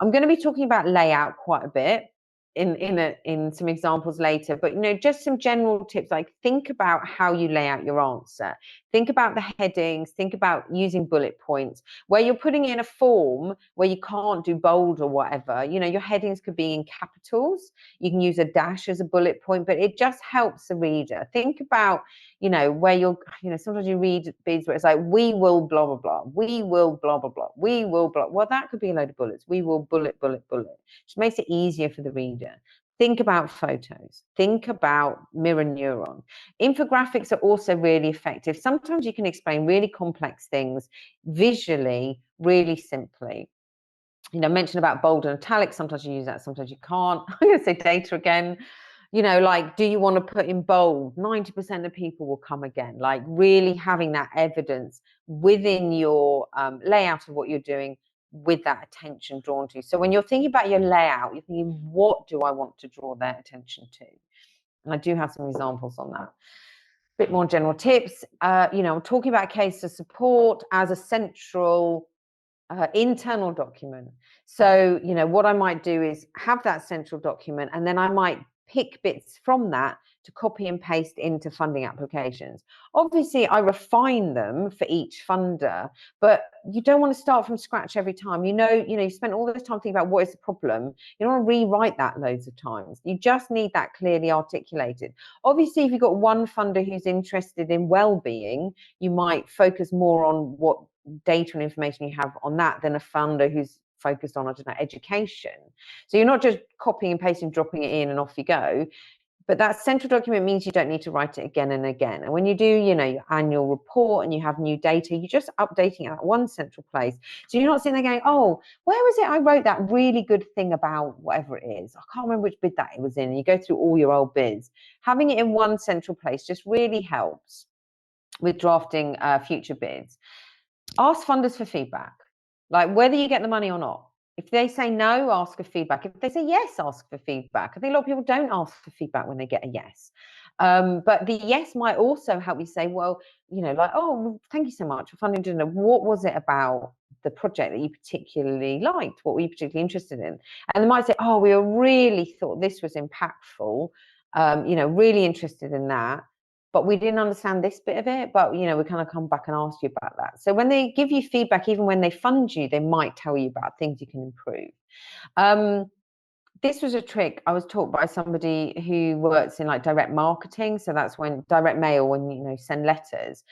A: I'm going to be talking about layout quite a bit in some examples later, but you know, just some general tips, like think about how you lay out your answer. Think about the headings, think about using bullet points. Where you're putting in a form where you can't do bold or whatever, you know, your headings could be in capitals. You can use a dash as a bullet point, but it just helps the reader. Think about, you know, where you're, you know, sometimes you read bids where it's like, we will blah, blah, blah, we will blah, blah, blah, we will blah. Well, that could be a load of bullets. We will bullet, bullet, bullet. Just makes it easier for the reader. Think about photos. Think about mirror neuron. Infographics are also really effective. Sometimes you can explain really complex things visually, really simply. You know, mention about bold and italic. Sometimes you use that, sometimes you can't. I'm going to say data again. You know, like, do you want to put in bold? 90% of people will come again. Like really having that evidence within your layout of what you're doing, with that attention drawn to. So when you're thinking about your layout, you're thinking, what do I want to draw their attention to? And I do have some examples on that. A bit more general tips. You know, I'm talking about case of support as a central internal document. So, you know, what I might do is have that central document, and then I might pick bits from that to copy and paste into funding applications. Obviously, I refine them for each funder, but you don't want to start from scratch every time. You know, you spent all this time thinking about what is the problem. You don't want to rewrite that loads of times. You just need that clearly articulated. Obviously, if you've got one funder who's interested in well-being, you might focus more on what data and information you have on that than a funder who's focused on, I don't know, education. So you're not just copying and pasting, dropping it in and off you go. But that central document means you don't need to write it again and again. And when you do, you know, your annual report and you have new data, you're just updating it at one central place. So you're not sitting there going, oh, where was it I wrote that really good thing about whatever it is? I can't remember which bid that it was in. And you go through all your old bids. Having it in one central place just really helps with drafting future bids. Ask funders for feedback, like whether you get the money or not. If they say no, ask for feedback. If they say yes, ask for feedback. I think a lot of people don't ask for feedback when they get a yes. But the yes might also help you say, well, you know, like, oh, thank you so much for funding dinner. What was it about the project that you particularly liked? What were you particularly interested in? And they might say, oh, we really thought this was impactful. You know, really interested in that. But we didn't understand this bit of it, but you know, we kind of come back and ask you about that. So when they give you feedback, even when they fund you, they might tell you about things you can improve. This was a trick I was taught by somebody who works in like direct marketing. So that's when direct mail, when you know, send letters.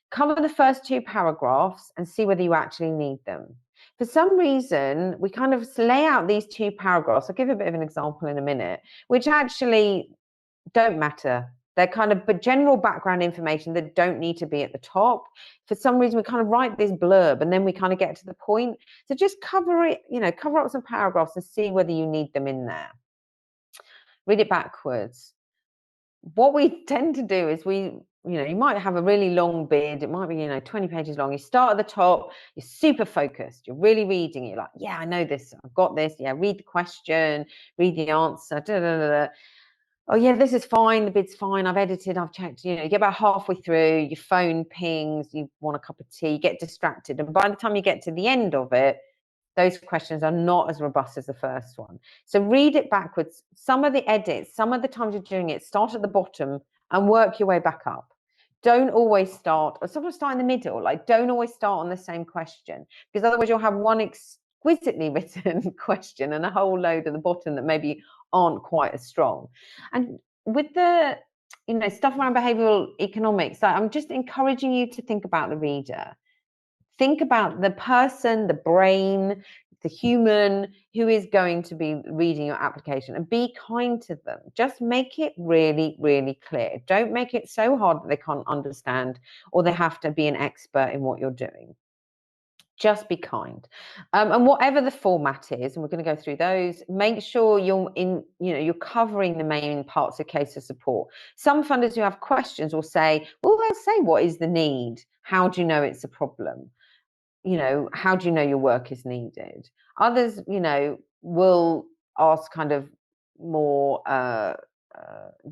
A: Cover the first 2 paragraphs and see whether you actually need them. For some reason, we kind of lay out these 2 paragraphs. I'll give you a bit of an example in a minute, which actually don't matter. They're kind of general background information that don't need to be at the top. For some reason, we kind of write this blurb and then we kind of get to the point. So just cover it, you know, cover up some paragraphs and see whether you need them in there. Read it backwards. What we tend to do is you know, you might have a really long bid. It might be, you know, 20 pages long. You start at the top, you're super focused. You're really reading it. You're like, yeah, I know this. I've got this. Yeah, read the question, read the answer. Da, da, da, da. Oh yeah, this is fine, the bid's fine, I've edited, I've checked, you know, you get about halfway through, your phone pings, you want a cup of tea, you get distracted. And by the time you get to the end of it, those questions are not as robust as the first one. So read it backwards. Some of the edits, some of the times you're doing it, start at the bottom and work your way back up. Don't always start, or sometimes start in the middle, like don't always start on the same question, because otherwise you'll have one exquisitely written question and a whole load at the bottom that maybe aren't quite as strong. And with the, you know, stuff around behavioral economics, I'm just encouraging you to think about the reader. Think about the person, the brain, the human who is going to be reading your application, and be kind to them. Just make it really, really clear. Don't make it so hard that they can't understand or they have to be an expert in what you're doing. Just be kind. And whatever the format is, and we're going to go through those, make sure you're covering the main parts of case of support. Some funders who have questions will say, well, they'll say, what is the need? How do you know it's a problem? How do you know your work is needed? Others, will ask kind of more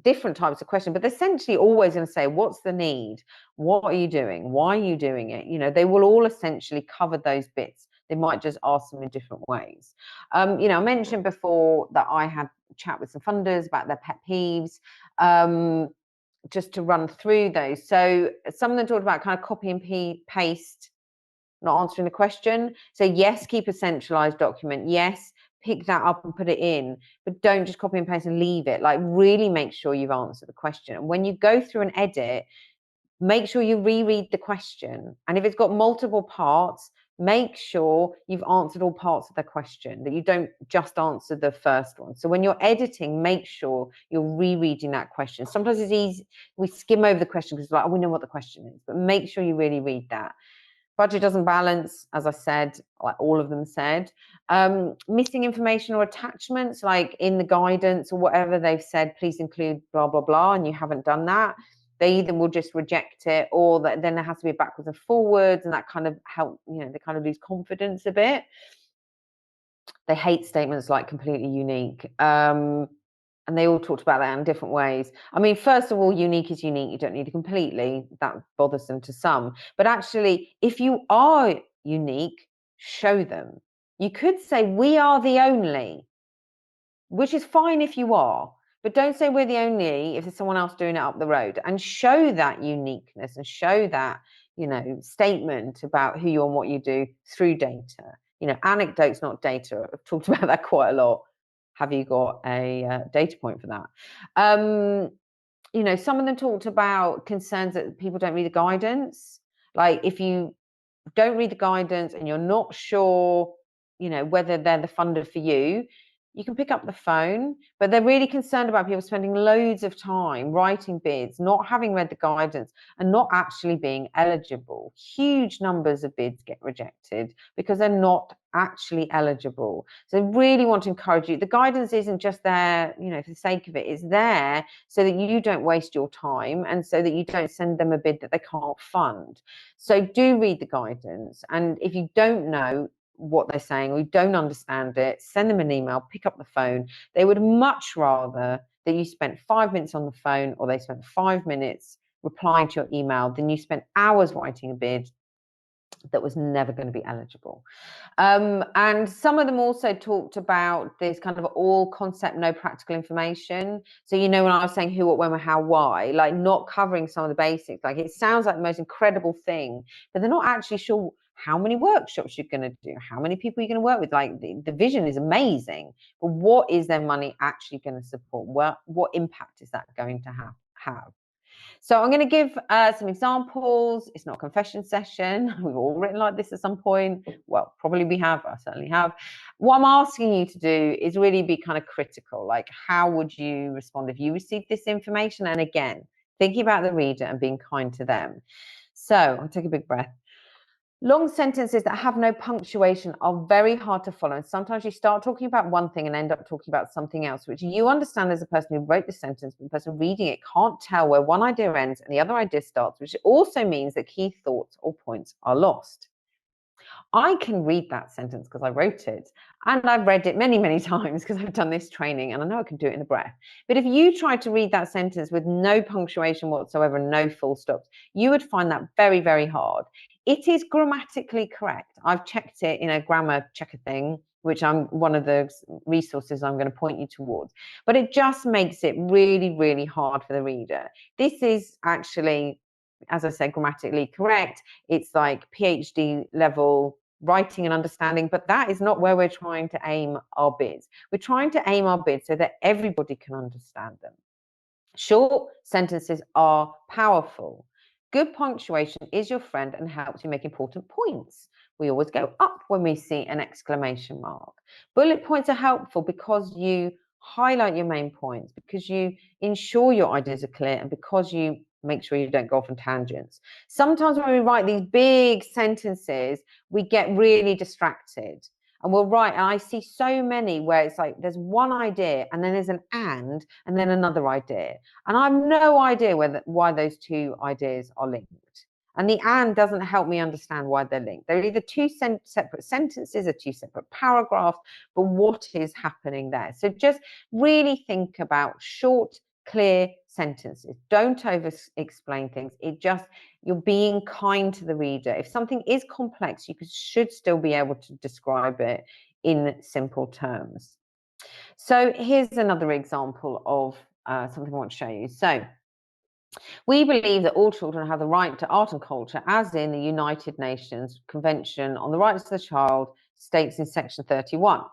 A: different types of questions, but they're essentially always going to say, what's the need? What are you doing? Why are you doing it? They will all essentially cover those bits. They might just ask them in different ways. I mentioned before that I had a chat with some funders about their pet peeves. Just to run through those. So some of them talked about kind of copy and paste, not answering the question. So yes, keep a centralized document. Yes, pick that up and put it in, but don't just copy and paste and leave it. Like, really make sure you've answered the question. And when you go through and edit, make sure you reread the question. And if it's got multiple parts, make sure you've answered all parts of the question, that you don't just answer the first one. So when you're editing, make sure you're rereading that question. Sometimes it's easy, we skim over the question because like, oh, we know what the question is, but make sure you really read that. Budget doesn't balance, as I said, like all of them said. Missing information or attachments, like in the guidance or whatever they've said, please include blah, blah, blah, and you haven't done that. They either will just reject it, or then there has to be backwards and forwards, and that kind of help, they kind of lose confidence a bit. They hate statements like completely unique. And they all talked about that in different ways. I mean, first of all, unique is unique. You don't need it completely. That bothers them to some. But actually, if you are unique, show them. You could say, we are the only, which is fine if you are. But don't say we're the only if there's someone else doing it up the road. And show that uniqueness and show that, statement about who you are and what you do through data. Anecdotes, not data. I've talked about that quite a lot. Have you got a data point for that? Some of them talked about concerns that people don't read the guidance. Like, if you don't read the guidance and you're not sure, whether they're the funder for you, you can pick up the phone, but they're really concerned about people spending loads of time writing bids, not having read the guidance, and not actually being eligible. Huge numbers of bids get rejected because they're not actually eligible. So I really want to encourage you. The guidance isn't just there, for the sake of it. It's there so that you don't waste your time and so that you don't send them a bid that they can't fund. So do read the guidance. And if you don't know what they're saying or you don't understand it, send them an email, pick up the phone. They would much rather that you spent 5 minutes on the phone or they spent 5 minutes replying to your email than you spent hours writing a bid that was never going to be eligible. And some of them also talked about this kind of all concept, no practical information. So, when I was saying who, what, when, how, why, like not covering some of the basics, like it sounds like the most incredible thing, but they're not actually sure how many workshops you're going to do, how many people you're going to work with. Like the vision is amazing, but what is their money actually going to support? What impact is that going to have? So I'm going to give some examples. It's not a confession session. We've all written like this at some point. Well, probably we have. I certainly have. What I'm asking you to do is really be kind of critical. Like, how would you respond if you received this information? And again, thinking about the reader and being kind to them. So I'll take a big breath. Long sentences that have no punctuation are very hard to follow. And sometimes you start talking about one thing and end up talking about something else, which you understand as a person who wrote the sentence, but the person reading it can't tell where one idea ends and the other idea starts, which also means that key thoughts or points are lost. I can read that sentence because I wrote it, and I've read it many, many times because I've done this training and I know I can do it in a breath. But if you try to read that sentence with no punctuation whatsoever, no full stops, you would find that very, very hard. It is grammatically correct. I've checked it in a grammar checker thing, which I'm one of the resources I'm going to point you towards. But it just makes it really, really hard for the reader. This is actually, as I said, grammatically correct. It's like PhD level writing and understanding, but that is not where we're trying to aim our bids. We're trying to aim our bids so that everybody can understand them. Short sentences are powerful. Good punctuation is your friend and helps you make important points. We always go up when we see an exclamation mark. Bullet points are helpful because you highlight your main points, because you ensure your ideas are clear, and because you make sure you don't go off on tangents. Sometimes when we write these big sentences, we get really distracted. And we'll write, and I see so many where it's like there's one idea and then there's an and then another idea. And I have no idea why those two ideas are linked. And the and doesn't help me understand why they're linked. They're either two separate sentences or two separate paragraphs, but what is happening there? So just really think about short, clear sentences. Don't over explain things. You're being kind to the reader. If something is complex, you should still be able to describe it in simple terms. So here's another example of something I want to show you. So we believe that all children have the right to art and culture, as in the United Nations Convention on the Rights of the Child states in section 31.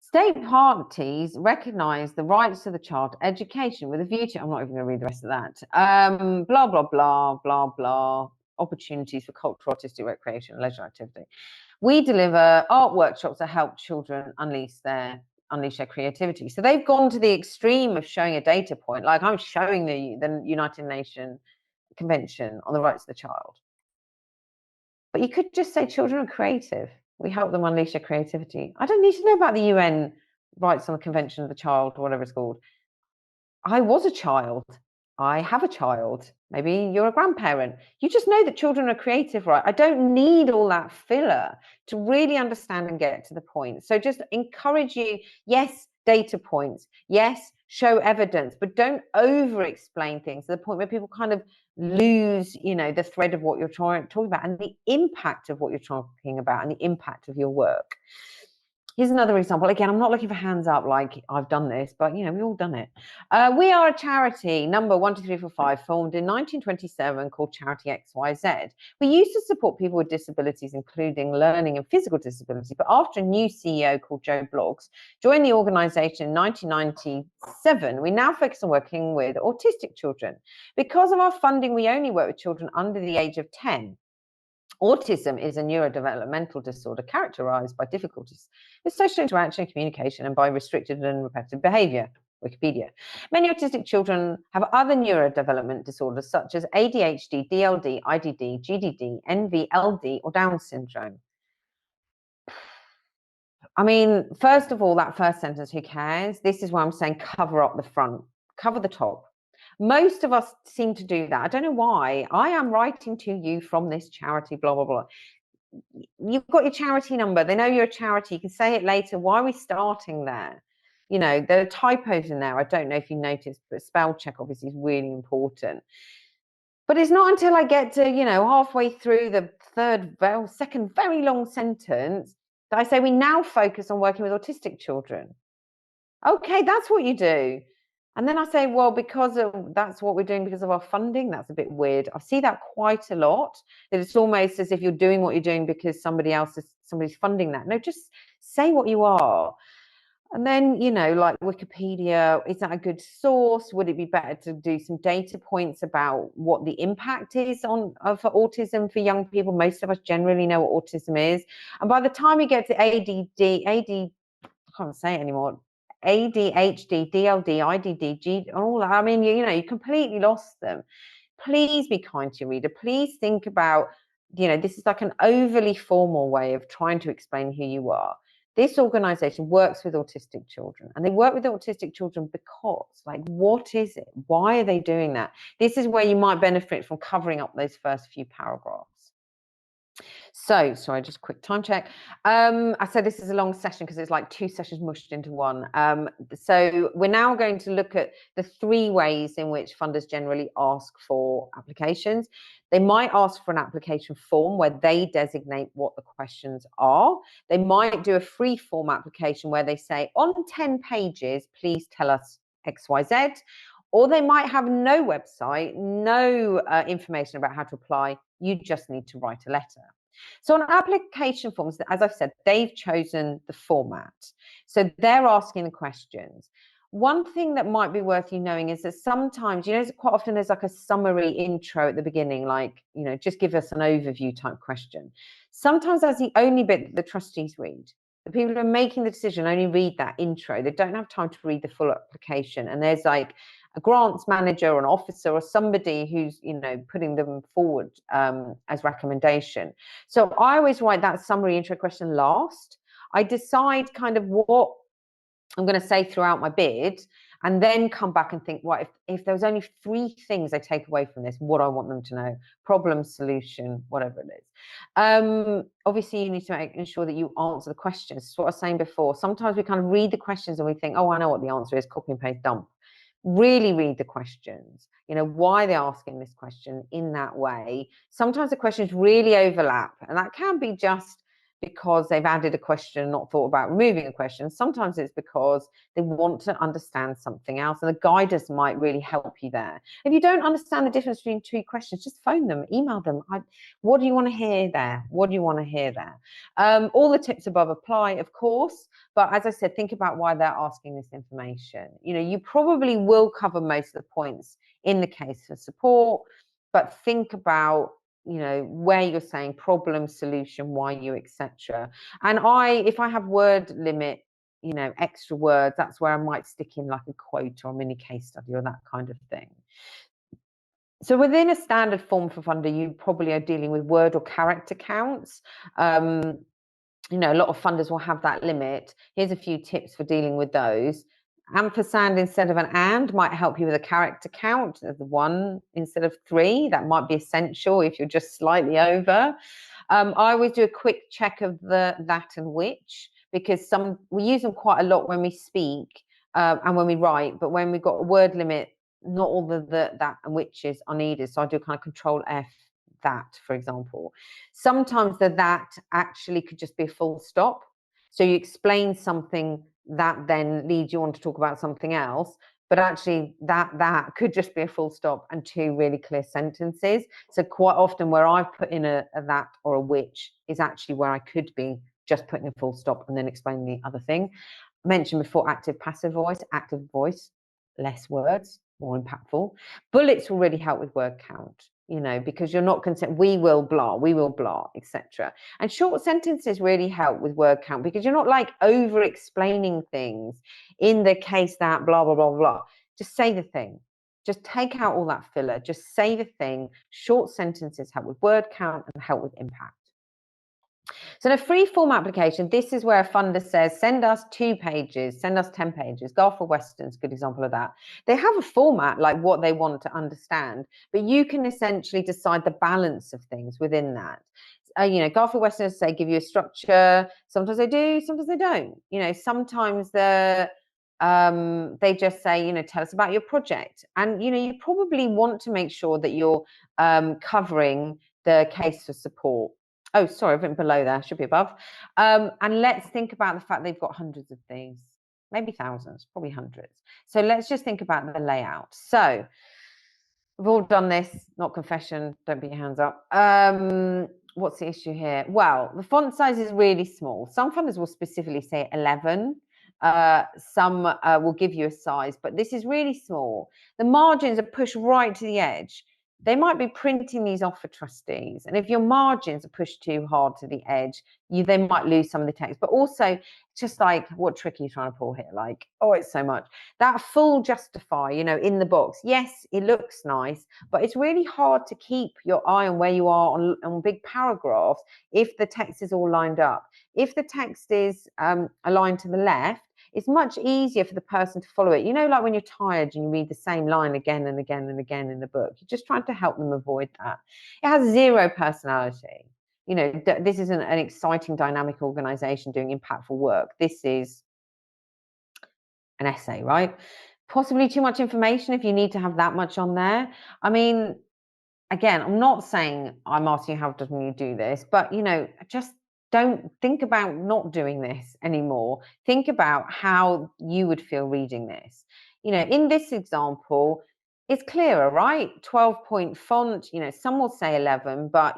A: State parties recognise the rights of the child to education with a view to, I'm not even going to read the rest of that, blah, blah, blah, blah, blah, opportunities for cultural, artistic, recreation, and leisure activity. We deliver art workshops that help children unleash their creativity. So they've gone to the extreme of showing a data point, like I'm showing the United Nations Convention on the Rights of the Child. But you could just say children are creative. We help them unleash their creativity. I don't need to know about the UN Rights on the Convention of the Child, or whatever it's called. I was a child. I have a child. Maybe you're a grandparent. You just know that children are creative, right? I don't need all that filler to really understand and get to the point. So just encourage you, yes, data points, yes, show evidence, but don't over explain things to the point where people kind of lose, the thread of what you're talking about and the impact of what you're talking about and the impact of your work. Here's another example. Again, I'm not looking for hands up like I've done this, but we've all done it. We are a charity, number 12345, formed in 1927, called Charity XYZ. We used to support people with disabilities, including learning and physical disabilities. But after a new CEO called Joe Bloggs joined the organisation in 1997, we now focus on working with autistic children. Because of our funding, we only work with children under the age of 10. Autism is a neurodevelopmental disorder characterized by difficulties with social interaction and communication and by restricted and repetitive behavior. Wikipedia. Many autistic children have other neurodevelopment disorders such as ADHD, DLD, IDD, GDD, NVLD, or Down syndrome. I mean, first of all, that first sentence, who cares? This is why I'm saying cover up the front, cover the top. Most of us seem to do that. I don't know why. I am writing to you from this charity, blah, blah, blah. You've got your charity number. They know you're a charity. You can say it later. Why are we starting there? There are typos in there. I don't know if you noticed, but spell check obviously is really important. But it's not until I get to, halfway through the second very long sentence that I say we now focus on working with autistic children. Okay, that's what you do. And then I say, well, that's what we're doing because of our funding. That's a bit weird. I see that quite a lot, that it's almost as if you're doing what you're doing because somebody's funding that. No, just say what you are. And then, like Wikipedia, is that a good source? Would it be better to do some data points about what the impact is for autism for young people? Most of us generally know what autism is. And by the time we get to I can't say it anymore, ADHD, DLD, IDD, all that. I mean, you completely lost them. Please be kind to your reader. Please think about, this is like an overly formal way of trying to explain who you are. This organisation works with autistic children, and they work with autistic children because, what is it? Why are they doing that? This is where you might benefit from covering up those first few paragraphs. So, sorry, just a quick time check. I said this is a long session because it's like two sessions mushed into one. So we're now going to look at the three ways in which funders generally ask for applications. They might ask for an application form where they designate what the questions are. They might do a free form application where they say, on 10 pages, please tell us XYZ. Or they might have no website, no information about how to apply. You just need to write a letter. So on application forms, as I've said, they've chosen the format. So they're asking the questions. One thing that might be worth you knowing is that sometimes, quite often there's like a summary intro at the beginning, like, just give us an overview type question. Sometimes that's the only bit that the trustees read. The people who are making the decision only read that intro. They don't have time to read the full application. And there's like a grants manager or an officer or somebody who's, putting them forward as recommendation. So I always write that summary intro question last. I decide kind of what I'm going to say throughout my bid, and then come back and think, well, if there was only 3 things I take away from this, what I want them to know: problem, solution, whatever it is. Obviously, you need to ensure that you answer the questions. That's what I was saying before. Sometimes we kind of read the questions and we think, oh, I know what the answer is, copy and paste, dump. Really read the questions, why they're asking this question in that way. Sometimes the questions really overlap, and that can be just because they've added a question, not thought about removing a question. Sometimes it's because they want to understand something else, and the guidance might really help you there. If you don't understand the difference between 2 questions, just phone them, email them. What do you want to hear there? What do you want to hear there? All the tips above apply, of course, but as I said, think about why they're asking this information. You probably will cover most of the points in the case for support, but think about where you're saying problem, solution, why you, etc. And if I have word limit, extra words, that's where I might stick in like a quote or a mini case study or that kind of thing. So within a standard form for funder, you probably are dealing with word or character counts. A lot of funders will have that limit. Here's a few tips for dealing with those. Ampersand instead of an and might help you with a character count of 1 instead of 3. That might be essential if you're just slightly over. I always do a quick check of the that and which, because we use them quite a lot when we speak and when we write, but when we've got a word limit, not all the that and whiches are needed. So I do kind of Control F that, for example. Sometimes the that actually could just be a full stop. So you explain something that then leads you on to talk about something else, but actually that could just be a full stop and 2 really clear sentences. So quite often where I've put in a that or a which is actually where I could be just putting a full stop and then explaining the other thing. I mentioned before active voice, less words, more impactful. Bullets will really help with word count, because you're not concerned, we will blah, etc. And short sentences really help with word count, because you're not like over explaining things in the case that blah, blah, blah, blah. Just say the thing. Just take out all that filler. Just say the thing. Short sentences help with word count and help with impact. So in a free form application, this is where a funder says, send us 2 pages, send us 10 pages. Gulf of Western's a good example of that. They have a format, like what they want to understand, but you can essentially decide the balance of things within that. Gulf of Western, say, give you a structure. Sometimes they do, sometimes they don't. Sometimes they just say, tell us about your project. And, you probably want to make sure that you're covering the case for support. Oh, sorry, I've written below there, should be above. And let's think about the fact they've got hundreds of these, maybe thousands, probably hundreds. So let's just think about the layout. So we've all done this, not confession, don't put your hands up. What's the issue here? Well, the font size is really small. Some funders will specifically say 11. Some will give you a size, but this is really small. The margins are pushed right to the edge. They might be printing these off for trustees. And if your margins are pushed too hard to the edge, they might lose some of the text. But also, just like, what trick are you trying to pull here? Like, oh, it's so much. That full justify, in the box. Yes, it looks nice, but it's really hard to keep your eye on where you are on big paragraphs if the text is all lined up. If the text is aligned to the left, it's much easier for the person to follow it. Like when you're tired and you read the same line again and again and again in the book, you're just trying to help them avoid that. It has 0 personality. This isn't an exciting, dynamic organization doing impactful work. This is an essay, right? Possibly too much information if you need to have that much on there. I mean, again, I'm not saying I'm asking you how doesn't you do this, but, just don't think about not doing this anymore. Think about how you would feel reading this. In this example, it's clearer, right? 12-point font, some will say 11, but,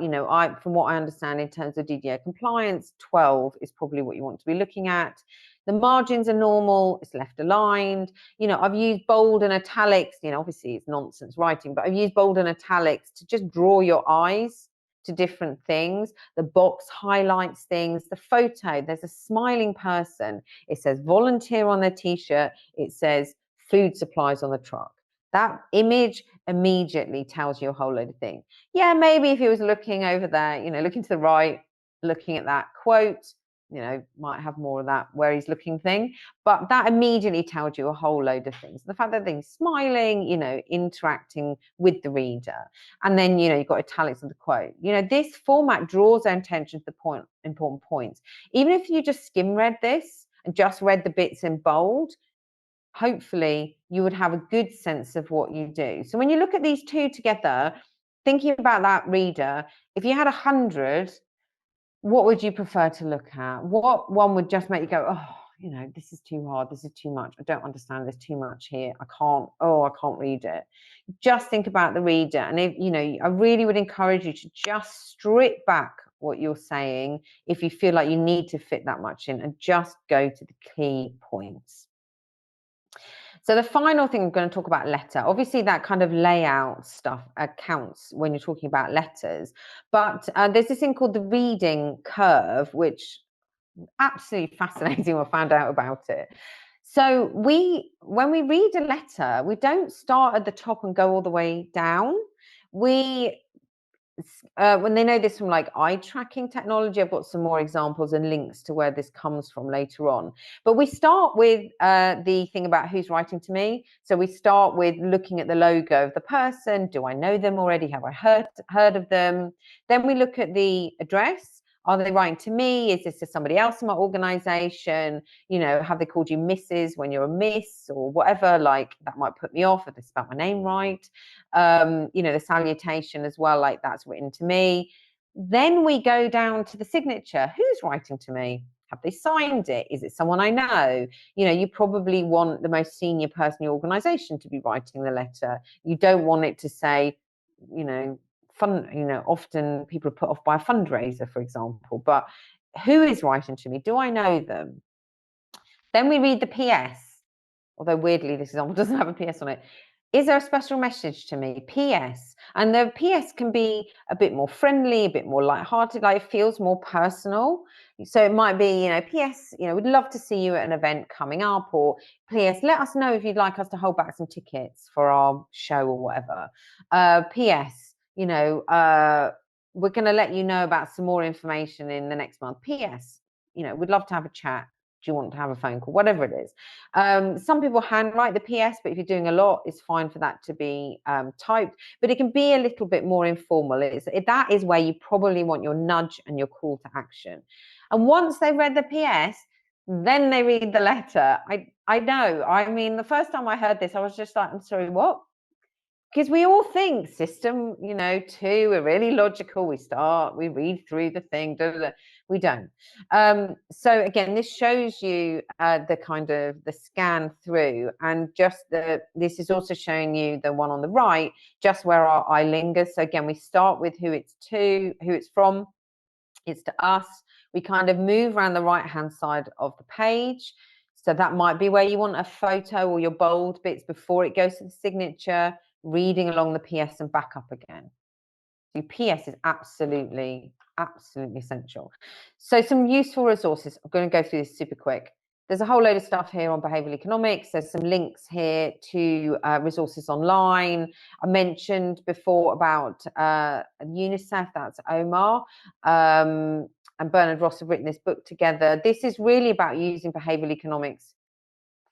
A: from what I understand in terms of DDO compliance, 12 is probably what you want to be looking at. The margins are normal, it's left aligned. You know, I've used bold and italics, you know, obviously it's nonsense writing, but I've used bold and italics to just draw your eyes to different things. The box highlights things. The photo, there's a smiling person. It says volunteer on their t-shirt. It says food supplies on the truck. That image immediately tells you a whole load of things. Yeah, maybe if he was looking over there, you know, looking to the right, looking at that quote, you know, might have more of that where he's looking thing, but that immediately tells you a whole load of things. The fact that they're smiling, you know, interacting with the reader, and then, you know, you've got italics of the quote. You know, this format draws their attention to the important points. Even if you just skim read this and just read the bits in bold, hopefully you would have a good sense of what you do. So when you look at these two together, thinking about that reader, if you had 100, what would you prefer to look at? What one would just make you go, oh, you know, this is too hard, this is too much, I don't understand, there's too much here, I can't read it. Just think about the reader. And if, you know, I really would encourage you to just strip back what you're saying if you feel like you need to fit that much in, and just go to the key points. So the final thing I'm going to talk about, letter. Obviously, that kind of layout stuff counts when you're talking about letters. But there's this thing called the reading curve, which absolutely fascinating when I found out about it. So when we read a letter, we don't start at the top and go all the way down. When they know this from like eye tracking technology, I've got some more examples and links to where this comes from later on. But we start with the thing about who's writing to me. So we start with looking at the logo of the person. Do I know them already? Have I heard of them? Then we look at the address. Are they writing to me? Is this to somebody else in my organization? You know, have they called you Mrs. when you're a Miss or whatever? Like, that might put me off if they spelled my name right. You know, the salutation as well, like that's written to me. Then we go down to the signature. Who's writing to me? Have they signed it? Is it someone I know? You know, you probably want the most senior person in your organization to be writing the letter. You don't want it to say, you know, often people are put off by a fundraiser, for example, but who is writing to me? Do I know them? Then we read the PS, although weirdly this example doesn't have a PS on it. Is there a special message to me? PS. And the PS can be a bit more friendly, a bit more lighthearted, like it feels more personal. So it might be, you know, PS, you know, we'd love to see you at an event coming up, or PS, let us know if you'd like us to hold back some tickets for our show or whatever. PS, you know, we're going to let you know about some more information in the next month. PS, you know, we'd love to have a chat. Do you want to have a phone call? Whatever it is. Some people handwrite the PS, but if you're doing a lot, it's fine for that to be typed. But it can be a little bit more informal. That is where you probably want your nudge and your call to action. And once they've read the PS, then they read the letter. I know. I mean, the first time I heard this, I was just like, I'm sorry, what? Because we all think system, you know, 2, we're really logical. We read through the thing. We don't. So again, this shows you the kind of the scan through, and just this is also showing you the one on the right, just where our eye lingers. So again, we start with who it's to, who it's from. It's to us. We kind of move around the right-hand side of the page. So that might be where you want a photo or your bold bits before it goes to the signature, reading along the PS and back up again. So PS is absolutely essential. So some useful resources. I'm going to go through this super quick. There's a whole load of stuff here on behavioral economics. There's some links here to resources online. I mentioned before about UNICEF, that's Omar, and Bernard Ross have written this book together. This is really about using behavioral economics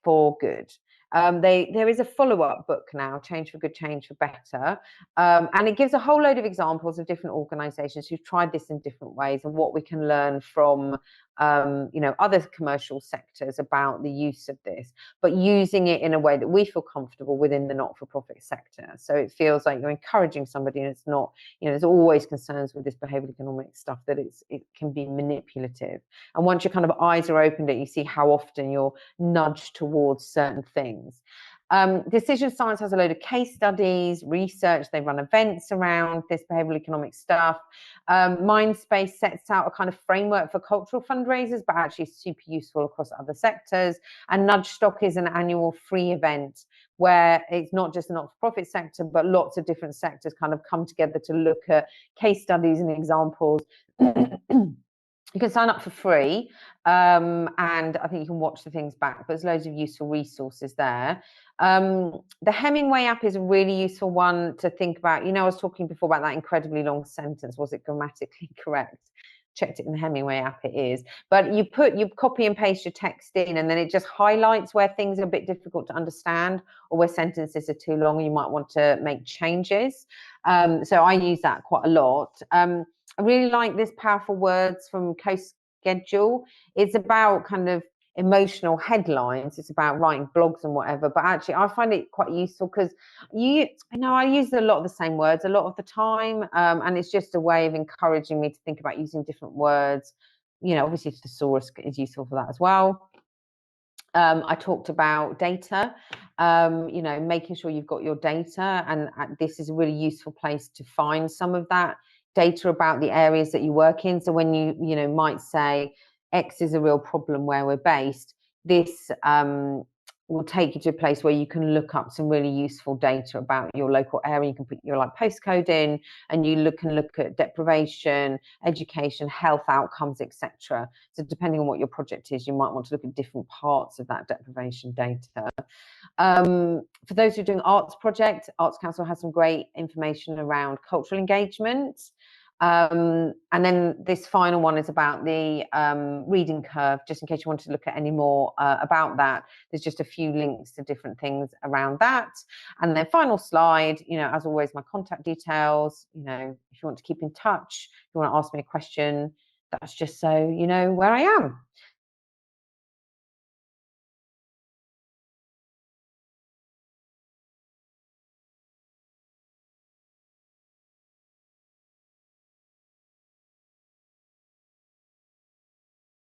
A: for good. There is a follow-up book now, Change for Good, Change for Better, and it gives a whole load of examples of different organisations who've tried this in different ways and what we can learn from you know, other commercial sectors about the use of this, but using it in a way that we feel comfortable within the not-for-profit sector. So it feels like you're encouraging somebody, and it's not, you know, there's always concerns with this behavioural economic stuff that it can be manipulative. And once your kind of eyes are opened, you see how often you're nudged towards certain things. Decision Science has a load of case studies, research. They run events around this behavioral economic stuff. Mindspace sets out a kind of framework for cultural fundraisers, but actually super useful across other sectors. And Nudge Stock is an annual free event where it's not just the not-for-profit sector, but lots of different sectors kind of come together to look at case studies and examples. You can sign up for free, and I think you can watch the things back, but there's loads of useful resources there. The Hemingway app is a really useful one to think about. You know, I was talking before about that incredibly long sentence. Was it grammatically correct? Checked it in the Hemingway app, it is. But you copy and paste your text in, and then it just highlights where things are a bit difficult to understand or where sentences are too long. You might want to make changes. So I use that quite a lot. I really like this Powerful Words from Co-Schedule. It's about kind of emotional headlines. It's about writing blogs and whatever, but actually I find it quite useful because I use a lot of the same words a lot of the time, and it's just a way of encouraging me to think about using different words. You know, obviously thesaurus is useful for that as well. I talked about data, you know, making sure you've got your data, and this is a really useful place to find some of that data about the areas that you work in. So when you know, might say X is a real problem where we're based, this will take you to a place where you can look up some really useful data about your local area. You can put your postcode in, and you can look at deprivation, education, health outcomes, etc. So depending on what your project is, you might want to look at different parts of that deprivation data. For those who are doing arts projects, Arts Council has some great information around cultural engagement. And then this final one is about the reading curve, just in case you want to look at any more about that. There's just a few links to different things around that. And then final slide, you know, as always, my contact details. You know, if you want to keep in touch, if you want to ask me a question, that's just so you know where I am.